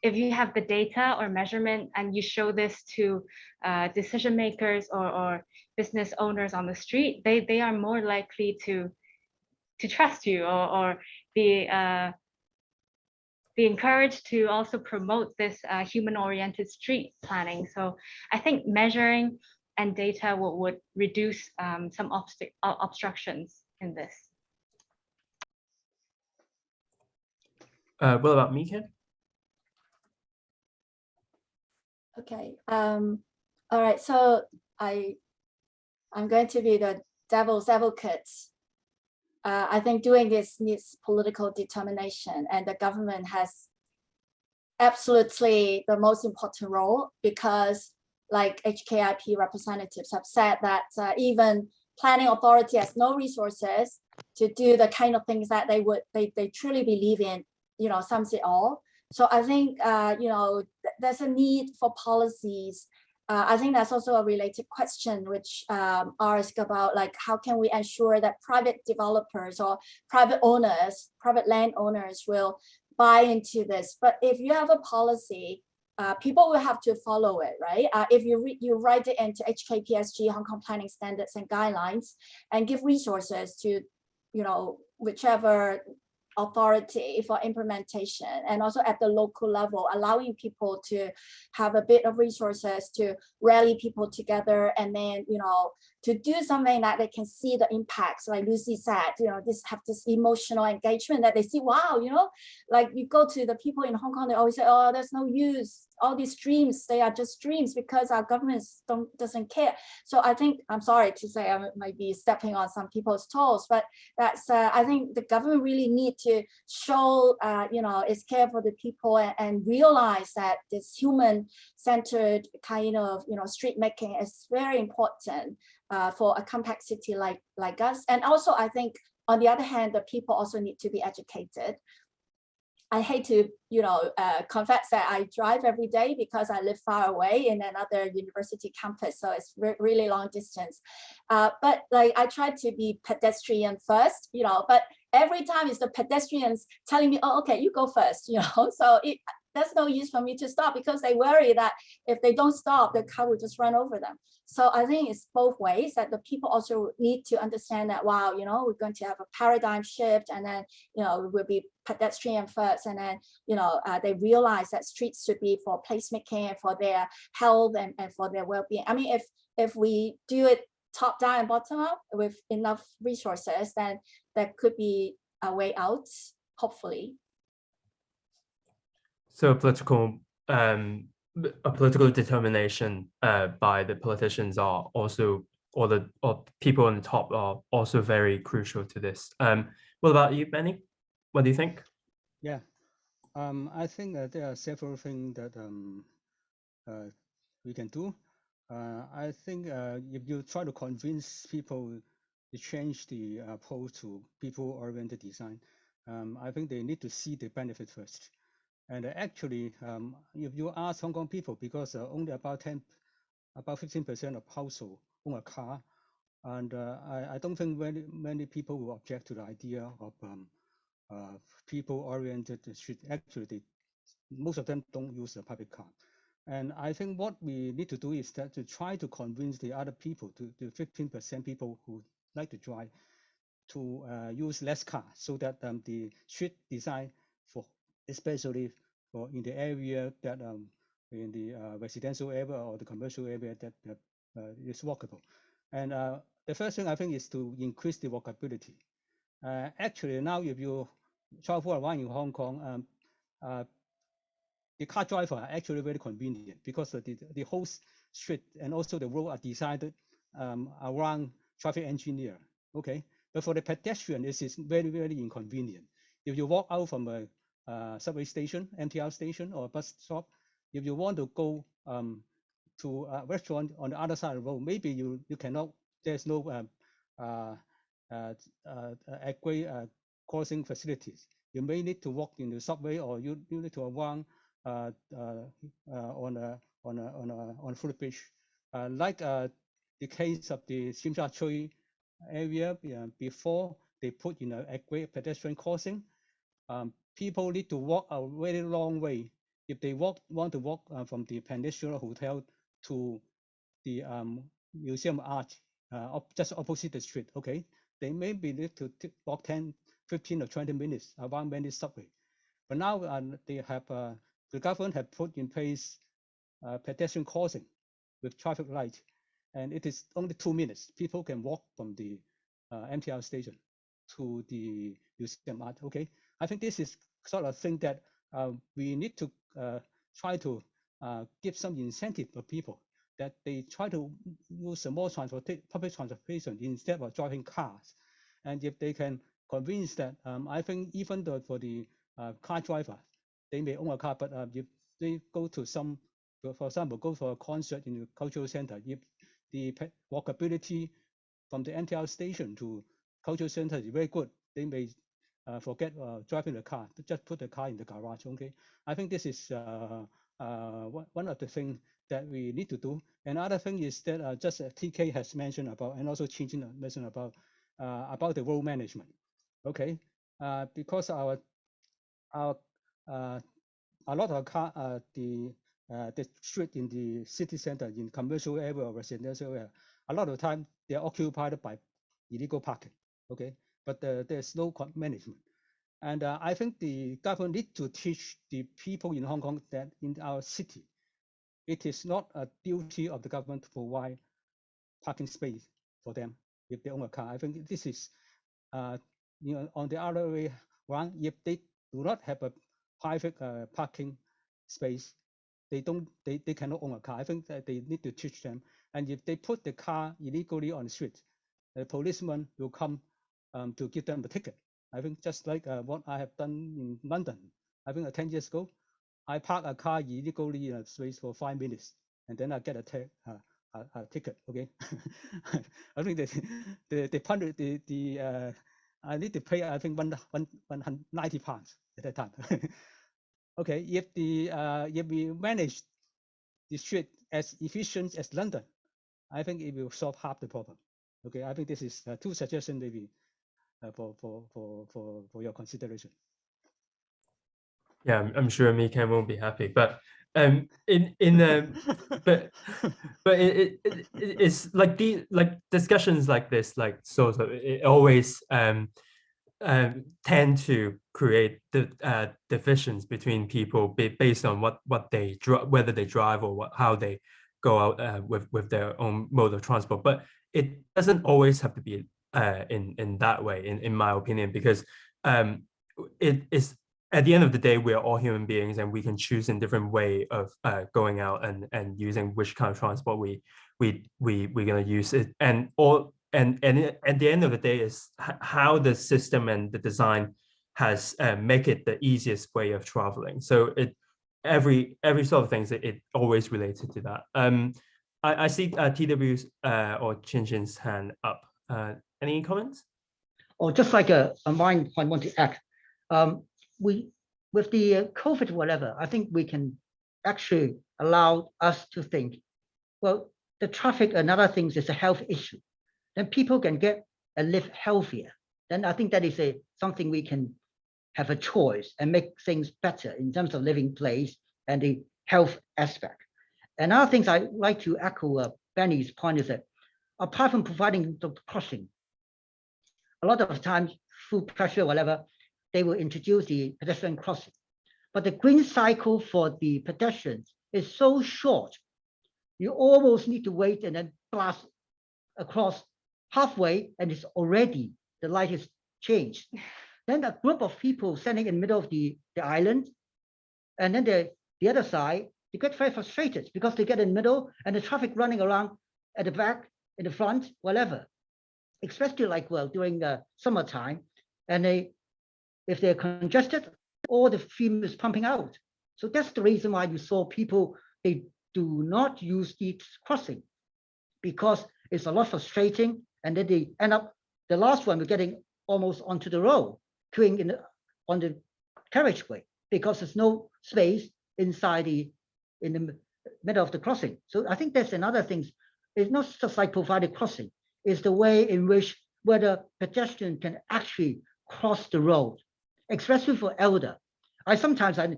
if you have the data or measurement and you show this to decision makers or business owners on the street, they are more likely to trust you or be encouraged to also promote this human-oriented street planning. So I think measuring and data would reduce some obstructions in this. What about me, Ken? Okay. All right. So I'm going to be the devil's advocate. I think doing this needs political determination, and the government has absolutely the most important role, because like HKIP representatives have said that even planning authority has no resources to do the kind of things that they truly believe in, sums it all. So I think, there's a need for policies. I think that's also a related question, which asks about like, how can we ensure that private developers or private landowners will buy into this? But if you have a policy, people will have to follow it, right? If you write it into HKPSG, Hong Kong Planning Standards and Guidelines, and give resources to, whichever authority for implementation, and also at the local level, allowing people to have a bit of resources to rally people together, and then, to do something that they can see the impacts, like Lucy said, have this emotional engagement that they see, wow, like you go to the people in Hong Kong, they always say, oh, there's no use all these dreams, they are just dreams because our governments doesn't care. So I think, I'm sorry to say I might be stepping on some people's toes, but that's I think the government really need to show its care for the people and realize that this human-centered kind of street making is very important for a compact city like us. And also I think on the other hand, the people also need to be educated. I hate to, confess that I drive every day because I live far away in another university campus, so it's really long distance. But like I try to be pedestrian first, but every time it's the pedestrians telling me, oh, okay, you go first, so there's no use for me to stop because they worry that if they don't stop, the car will just run over them. So I think it's both ways, that the people also need to understand that, wow, we're going to have a paradigm shift, and then, we will be pedestrian first, and then, they realize that streets should be for placemaking and for their health and for their well-being. I mean, if we do it top down and bottom up with enough resources, then there could be a way out, hopefully. So a political determination by the politicians are also, or people on the top are also very crucial to this. What about you, Benny? What do you think? Yeah, I think there are several things that we can do. I think if you try to convince people to change the approach to people-oriented design, I think they need to see the benefit first. And actually, if you ask Hong Kong people, because only about 15% of households own a car, and I don't think many people will object to the idea of people-oriented street. Actually, most of them don't use a public car. And I think what we need to do is that to try to convince the other people, the 15% people who like to drive, to use less cars, so that the street design, for especially for in the area that in the residential area or the commercial area that is walkable. And the first thing I think is to increase the walkability. Actually, now if you travel around in Hong Kong, the car driver are actually very convenient because the whole street and also the road are designed around traffic engineer. Okay, but for the pedestrian, this is very, very inconvenient. If you walk out from a subway station, MTR station, or a bus stop, if you want to go to a restaurant on the other side of the road, maybe you cannot. There's no equity crossing facilities. You may need to walk in the subway, or you need to run on a footbridge, like the case of the Tsim Sha Tsui area. Before they put in a great pedestrian crossing, people need to walk a very long way. If they want to walk from the Peninsula Hotel to the Museum of Art, just opposite the street, okay, they may be need to walk 10, 15 or 20 minutes around many subway. But now they have the government have put in place pedestrian crossing with traffic light, and it is only 2 minutes. People can walk from the MTR station to the Museum of Art. Okay, I think this is sort of thing that we need to try to give some incentive for people, that they try to use more public transportation instead of driving cars. And if they can convince that, I think even though for the car driver, they may own a car, but if they go to some, for example, go for a concert in the cultural center, if the walkability from the MTR station to cultural center is very good, they may forget driving the car, just put the car in the garage. Okay, I think this is one of the things that we need to do. Another thing is that just TK has mentioned about, and also Chin mentioned about the road management. Okay, because a lot of car, the street in the city center, in commercial area or residential area, a lot of time they're occupied by illegal parking. Okay, but there's no management. And I think the government needs to teach the people in Hong Kong that in our city, it is not a duty of the government to provide parking space for them if they own a car. I think this is, on the other way around, if they do not have a private parking space, they cannot own a car. I think that they need to teach them. And if they put the car illegally on the street, the policeman will come to give them a ticket. I think just like what I have done in London. I think 10 years ago, I parked a car illegally in a space for 5 minutes, and then I get a ticket. Okay, I think the penalty, I need to pay, I think, £190 at that time. Okay, if we manage the street as efficient as London, I think it will solve half the problem. Okay, I think this is 2 suggestions maybe for your consideration. Yeah, I'm sure Mikan won't be happy, but it's like discussions like this, like sort of, it always tend to create the divisions between people based on what they whether they drive or how they go out with their own mode of transport. But it doesn't always have to be in that way, in my opinion, because it is, at the end of the day, we are all human beings, and we can choose in different way of going out and using which kind of transport we're gonna use it, and at the end of the day is how the system and the design has make it the easiest way of traveling. So every sort of things, it always related to that. I see TW's or Chin-Chin's hand up. Any comments? Or just like a mind I want to add. With the COVID, whatever, I think we can actually allow us to think, well, the traffic, another thing is a health issue. Then people can get and live healthier. Then I think that is something we can have a choice and make things better in terms of living place and the health aspect. And other things I like to echo Benny's point is that apart from providing the crossing, a lot of times through pressure, whatever, they will introduce the pedestrian crossing. But the green cycle for the pedestrians is so short, you almost need to wait and then blast across halfway, and it's already, the light is changed. Then a group of people standing in the middle of the island, and then the other side, they get very frustrated because they get in the middle and the traffic running around at the back, in the front, whatever. Especially like, well, during the summertime, and if they're congested, all the fume is pumping out. So that's the reason why you saw people, they do not use the crossing, because it's a lot frustrating, and then they end up, the last one, we're getting almost onto the road, queuing on the carriageway, because there's no space inside in the middle of the crossing. So I think that's another thing. It's not just like provided crossing, it's the way in which whether pedestrian can actually cross the road, especially for elder. Sometimes I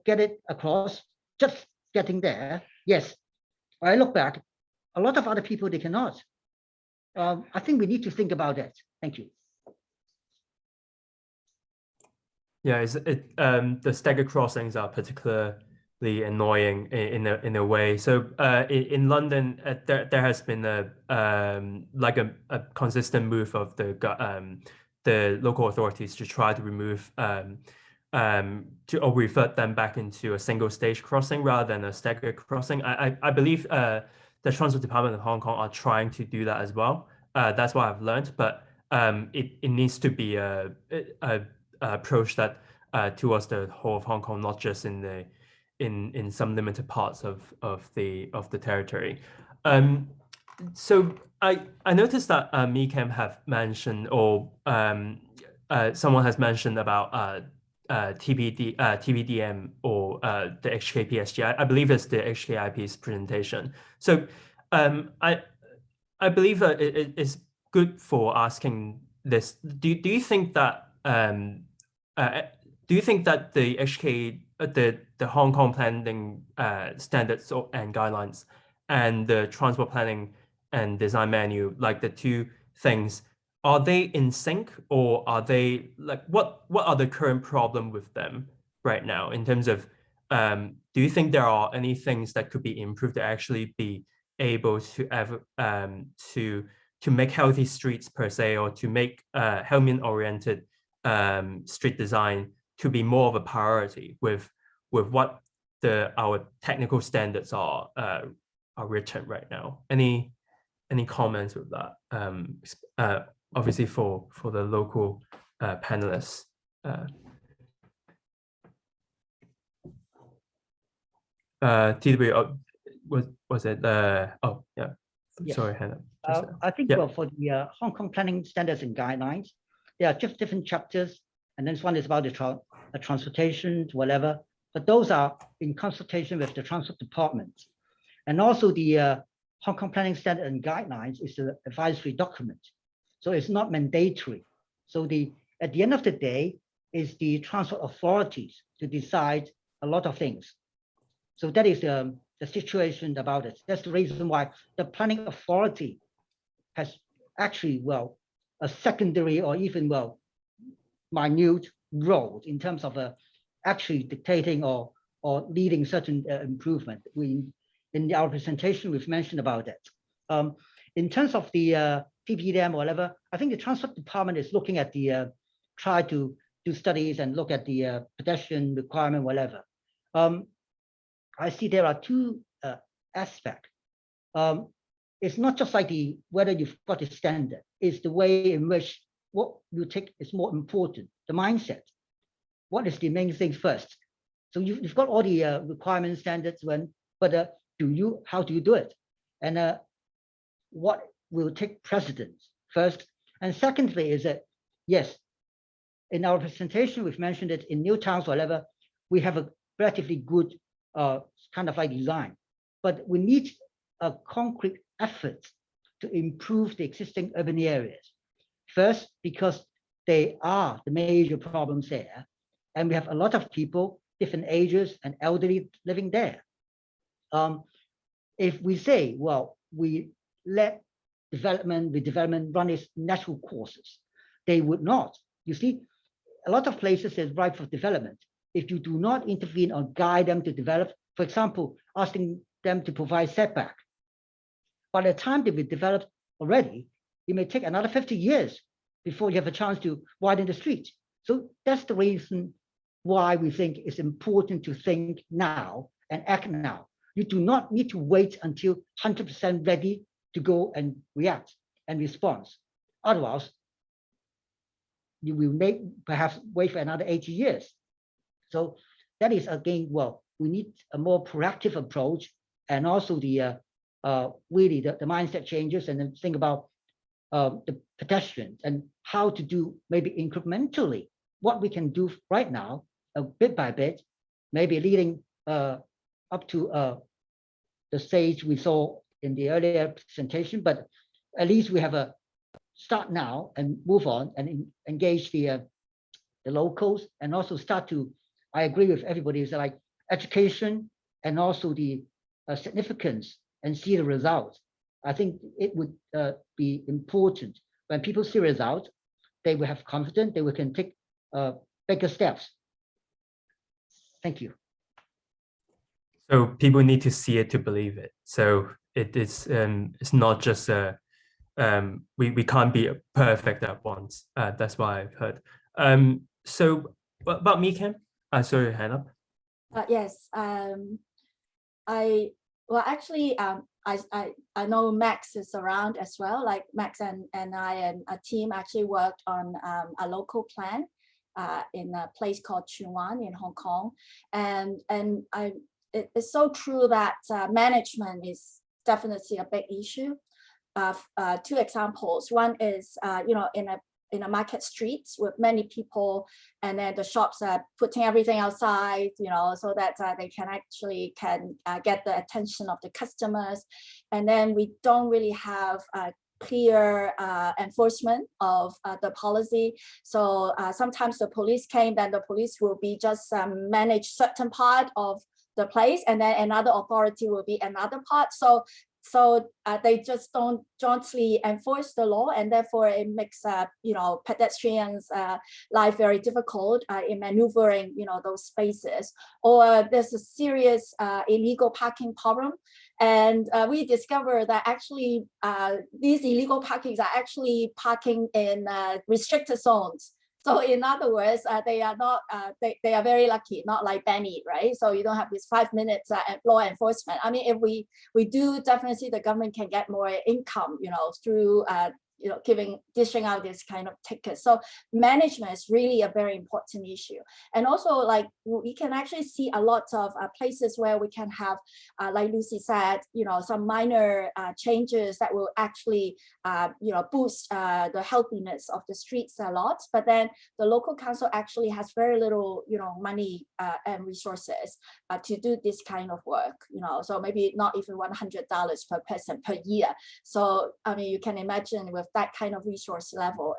get it across, just getting there. Yes, I look back, a lot of other people, they cannot. I think we need to think about that. Thank you. Yeah, the staggered crossings are particularly annoying in a way. So in London, there has been a consistent move of the local authorities to try to remove or revert them back into a single stage crossing rather than a staggered crossing. I believe the Transport Department of Hong Kong are trying to do that as well. That's what I've learned, but it needs to be a approach that towards the whole of Hong Kong, not just in some limited parts of the territory. So I noticed that Micam have mentioned, or someone has mentioned about TPDM or the HKPSG. I believe it's the HKIP's presentation. So I believe it's good for asking this. Do you think that the Hong Kong planning standards and guidelines and the transport planning and design manual, like the two things, are they in sync, or are they like, what are the current problem with them right now in terms of, do you think there are any things that could be improved to actually be able to make healthy streets per se, or to make helmet-oriented street design to be more of a priority with what our technical standards are written right now. Any comments with that? Obviously for the local panelists. TW, was it? Oh yeah. Yes. Sorry, Hannah. I think well, for the Hong Kong planning standards and guidelines, there are just different chapters, and then one is about the transportation, whatever. But those are in consultation with the transport department, and also the Hong Kong planning standard and guidelines is an advisory document, so it's not mandatory. So at the end of the day, is the transport authorities to decide a lot of things. So that is the situation about it. That's the reason why the planning authority has actually, well, a secondary or even, well, minute role in terms of actually dictating or leading certain improvement. In our presentation, we've mentioned about that. In terms of the TPDM or whatever, I think the transport department is looking at the, try to do studies and look at the pedestrian requirement, whatever. I see there are two aspects. It's not just like whether you've got a standard, it's the way in which what you take is more important, the mindset. What is the main thing first? So you've got all the requirement standards, but how do you do it? And what will take precedence first? And secondly is that, yes, in our presentation, we've mentioned it in new towns, whatever, we have a relatively good kind of like design, but we need a concrete effort to improve the existing urban areas. First, because they are the major problems there, and we have a lot of people, different ages and elderly living there. If we say, well, we let redevelopment run its natural courses, they would not. You see, a lot of places is ripe for development. If you do not intervene or guide them to develop, for example, asking them to provide setback, by the time they be developed already, it may take another 50 years before you have a chance to widen the street. So that's the reason why we think it's important to think now and act now. You do not need to wait until 100% ready to go and react and respond. Otherwise, you will perhaps wait for another 80 years. So that is again, well, we need a more proactive approach, and also the really the mindset changes, and then think about the pedestrians and how to do maybe incrementally what we can do right now, bit by bit, maybe leading up to the stage we saw in the earlier presentation, but at least we have a start now and move on and engage the locals, and also start to, I agree with everybody, is like education and also the significance and see the results. I think it would be important when people see results, they will have confidence, they can take bigger steps. Thank you. So people need to see it to believe it. So it's not just we can't be perfect at once. That's why I've heard. So what about me, Kim? Sorry, hand up. Yes. I know Max is around as well. Like Max and I and a team actually worked on a local plan in a place called Tsuen Wan in Hong Kong, and it's so true that management is definitely a big issue. Two examples. One is in a market streets with many people, and then the shops are putting everything outside, so that they can actually get the attention of the customers. And then we don't really have clear enforcement of the policy. So sometimes the police came, then the police will be just manage certain part of the place, and then another authority will be another part. So they just don't jointly enforce the law, and therefore it makes pedestrians' life very difficult in maneuvering those spaces. Or there's a serious illegal parking problem, and we discovered that actually these illegal parkings are actually parking in restricted zones. So in other words, they are not, they are very lucky, not like Benny, right? So you don't have this 5 minutes law enforcement. I mean, if we do definitely see the government can get more income, through dishing out this kind of tickets. So management is really a very important issue. And also, like, we can actually see a lot of places where we can have, like Lucy said, some minor changes that will actually, boost the healthiness of the streets a lot. But then the local council actually has very little, money and resources to do this kind of work. So maybe not even $100 per person per year. So I mean, you can imagine with that kind of resource level,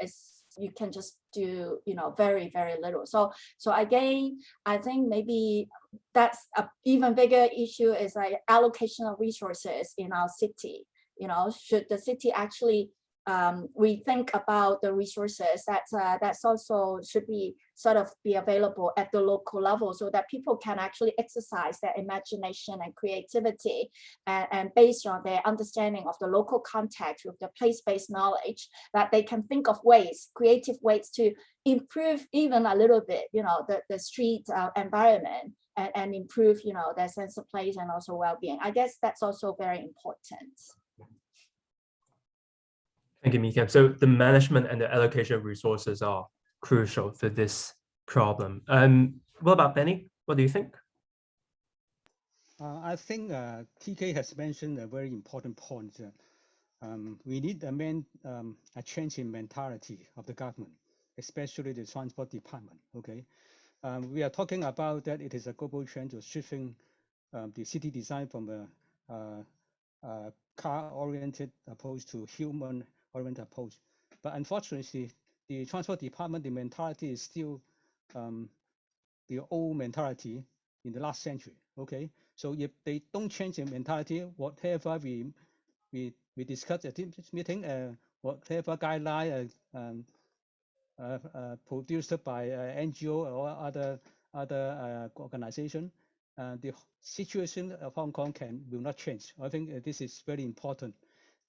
you can just do very, very little. So again, I think maybe that's an even bigger issue is like allocation of resources in our city. Should the city actually we think about the resources that's also should be sort of be available at the local level, so that people can actually exercise their imagination and creativity, and based on their understanding of the local context with the place-based knowledge, that they can think of ways, creative ways to improve even a little bit, the street environment, and improve, their sense of place and also well-being. I guess that's also very important. Thank you, Mika. So the management and the allocation of resources are crucial for this problem. What about Benny? What do you think? I think TK has mentioned a very important point. We need a change in mentality of the government, especially the transport department. Okay, we are talking about that it is a global trend of shifting the city design from a car-oriented approach to human-oriented approach. But unfortunately, the transport department, the mentality is still the old mentality in the last century. Okay, so if they don't change the mentality, whatever we discussed at this meeting, whatever guideline produced by NGO or other organization, the situation of Hong Kong will not change. I think this is very important,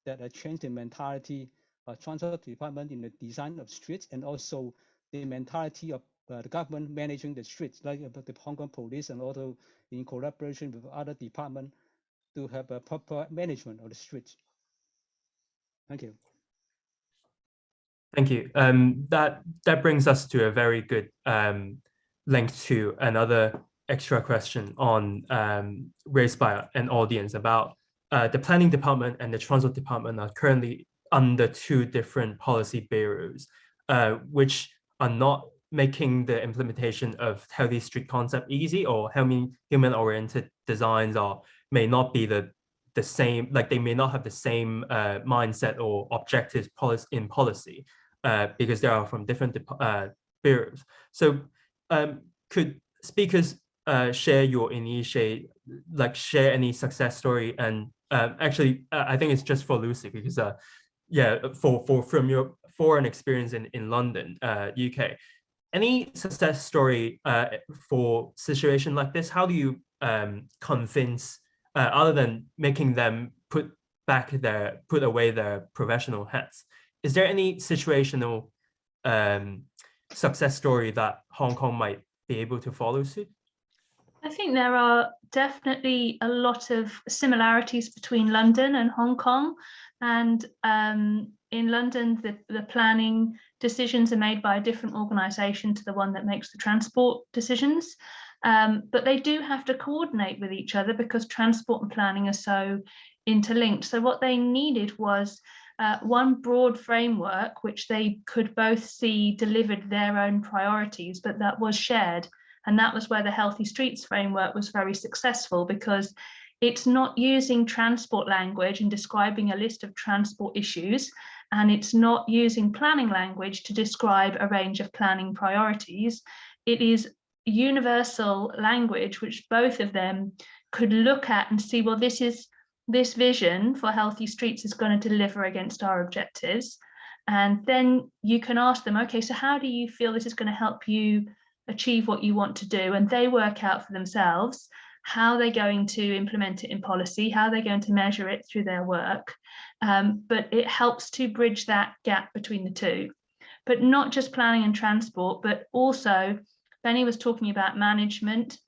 that a change in mentality of transport department in the design of streets, and also the mentality of the government managing the streets, like the Hong Kong police, and also in collaboration with other departments to have a proper management of the streets. Thank you. Thank you. That brings us to a very good link to another extra question on raised by an audience about the planning department and the transport department are currently under two different policy bureaus, which are not making the implementation of healthy street concept easy, or human-oriented designs may not be the same, like they may not have the same mindset or objectives in policy, because they are from different bureaus. So could speakers share your share any success story? And actually, I think it's just for Lucy, because from your foreign experience in London, UK, any success story for situation like this? How do you convince, other than making them put away their professional hats, is there any situational success story that Hong Kong might be able to follow suit? I think there are definitely a lot of similarities between London and Hong Kong. And in London, the planning decisions are made by a different organisation to the one that makes the transport decisions. But they do have to coordinate with each other because transport and planning are so interlinked. So what they needed was one broad framework which they could both see delivered their own priorities, but that was shared. And that was where the Healthy Streets framework was very successful, because it's not using transport language and describing a list of transport issues, and it's not using planning language to describe a range of planning priorities. It is universal language which both of them could look at and see, well, this vision for Healthy Streets is going to deliver against our objectives. And then you can ask them, okay, so how do you feel this is going to help you achieve what you want to do? And they work out for themselves how they're going to implement it in policy, how they're going to measure it through their work. But it helps to bridge that gap between the two. but not just planning and transport, but also Benny was talking about management,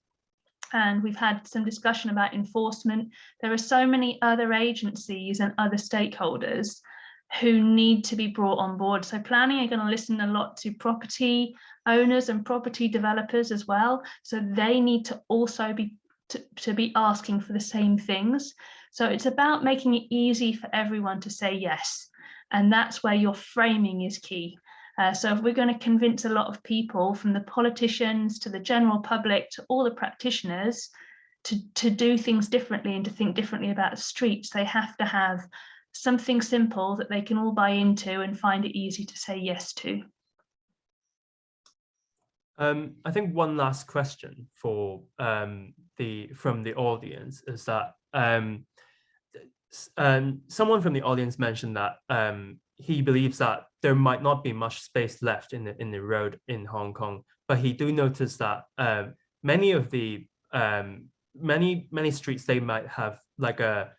and we've had some discussion about enforcement. There are so many other agencies and other stakeholders who need to be brought on board. So planning are going to listen a lot to property owners and property developers as well. So they need to also be to be asking for the same things. So it's about making it easy for everyone to say yes. And that's where your framing is key. So if we're going to convince a lot of people, from the politicians to the general public to all the practitioners, to do things differently and to think differently about the streets, they have to have something simple that they can all buy into and find it easy to say yes to. I think one last question for from the audience is that someone from the audience mentioned that he believes that there might not be much space left in the road in Hong Kong, but he do notice that many of the many streets, they might have like a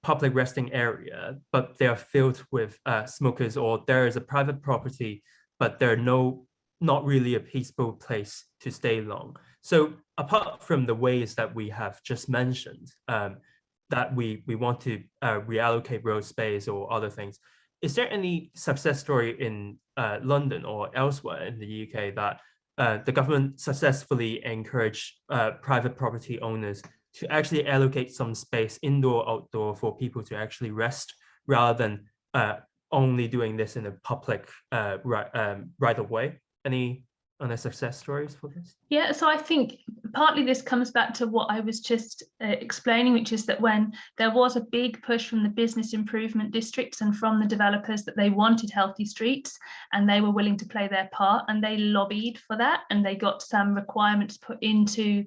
public resting area, but they are filled with smokers, or there is a private property, but there are not really a peaceful place to stay long. So apart from the ways that we have just mentioned, that we want to reallocate road space or other things, is there any success story in London or elsewhere in the UK that the government successfully encouraged private property owners to actually allocate some space, indoor, outdoor, for people to actually rest, rather than only doing this in a public right of way? Any other success stories for this? Yeah, so I think partly this comes back to what I was just explaining, which is that when there was a big push from the business improvement districts and from the developers that they wanted healthy streets, and they were willing to play their part, and they lobbied for that, and they got some requirements put into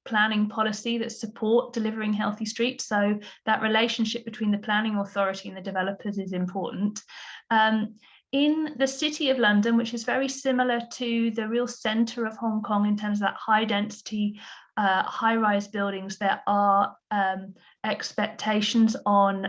planning policy that support delivering healthy streets. So that relationship between the planning authority and the developers is important. In the City of London, which is very similar to the real centre of Hong Kong in terms of that high density, high-rise buildings, there are expectations on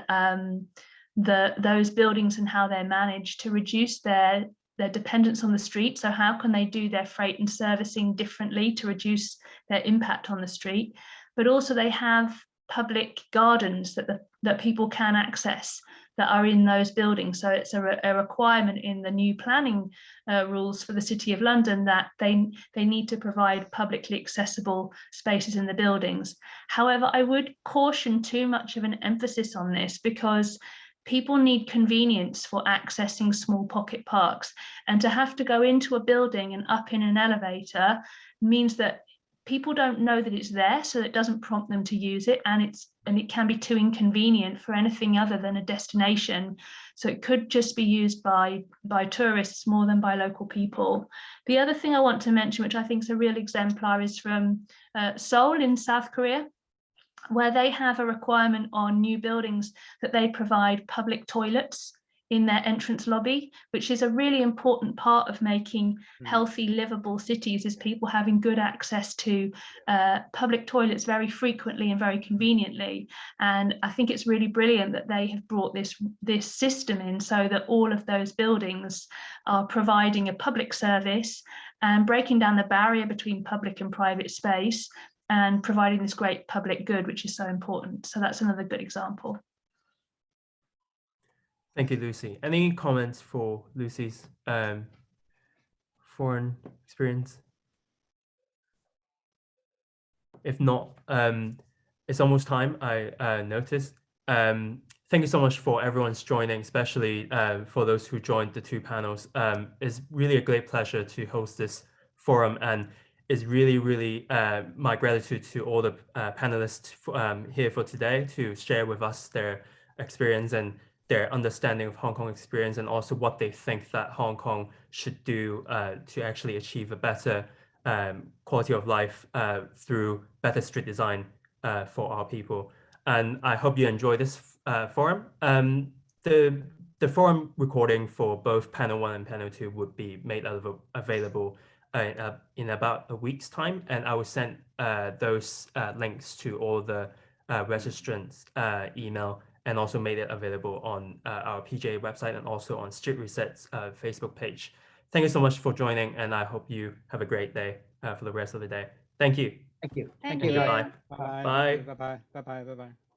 those buildings and how they're managed to reduce their dependence on the street. So how can they do their freight and servicing differently to reduce their impact on the street? But also they have public gardens that people can access that are in those buildings. So it's a requirement in the new planning rules for the City of London that they need to provide publicly accessible spaces in the buildings. However, I would caution too much of an emphasis on this, because people need convenience for accessing small pocket parks, and to have to go into a building and up in an elevator means that people don't know that it's there, so it doesn't prompt them to use it, and it can be too inconvenient for anything other than a destination. So it could just be used by tourists more than by local people. The other thing I want to mention, which I think is a real exemplar, is from Seoul in South Korea, where they have a requirement on new buildings that they provide public toilets in their entrance lobby, which is a really important part of making healthy, livable cities, is people having good access to public toilets very frequently and very conveniently. And I think it's really brilliant that they have brought this system in, so that all of those buildings are providing a public service and breaking down the barrier between public and private space, and providing this great public good, which is so important. So that's another good example. Thank you, Lucy. Any comments for Lucy's foreign experience? If not, it's almost time, I noticed. Thank you so much for everyone's joining, especially for those who joined the two panels. It's really a great pleasure to host this forum, and it's really my gratitude to all the panelists here for today to share with us their experience and their understanding of Hong Kong experience, and also what they think that Hong Kong should do to actually achieve a better quality of life through better street design for our people. And I hope you enjoy this forum. The forum recording for both panel 1 and panel 2 would be made available in about a week's time, and I will send those links to all the registrants' email and also made it available on our PGA website and also on Street Reset's Facebook page. Thank you so much for joining, and I hope you have a great day for the rest of the day. Thank you. Thank you. Thank you. you. Bye. Bye. Bye. Bye. Bye. Bye. Bye. Bye.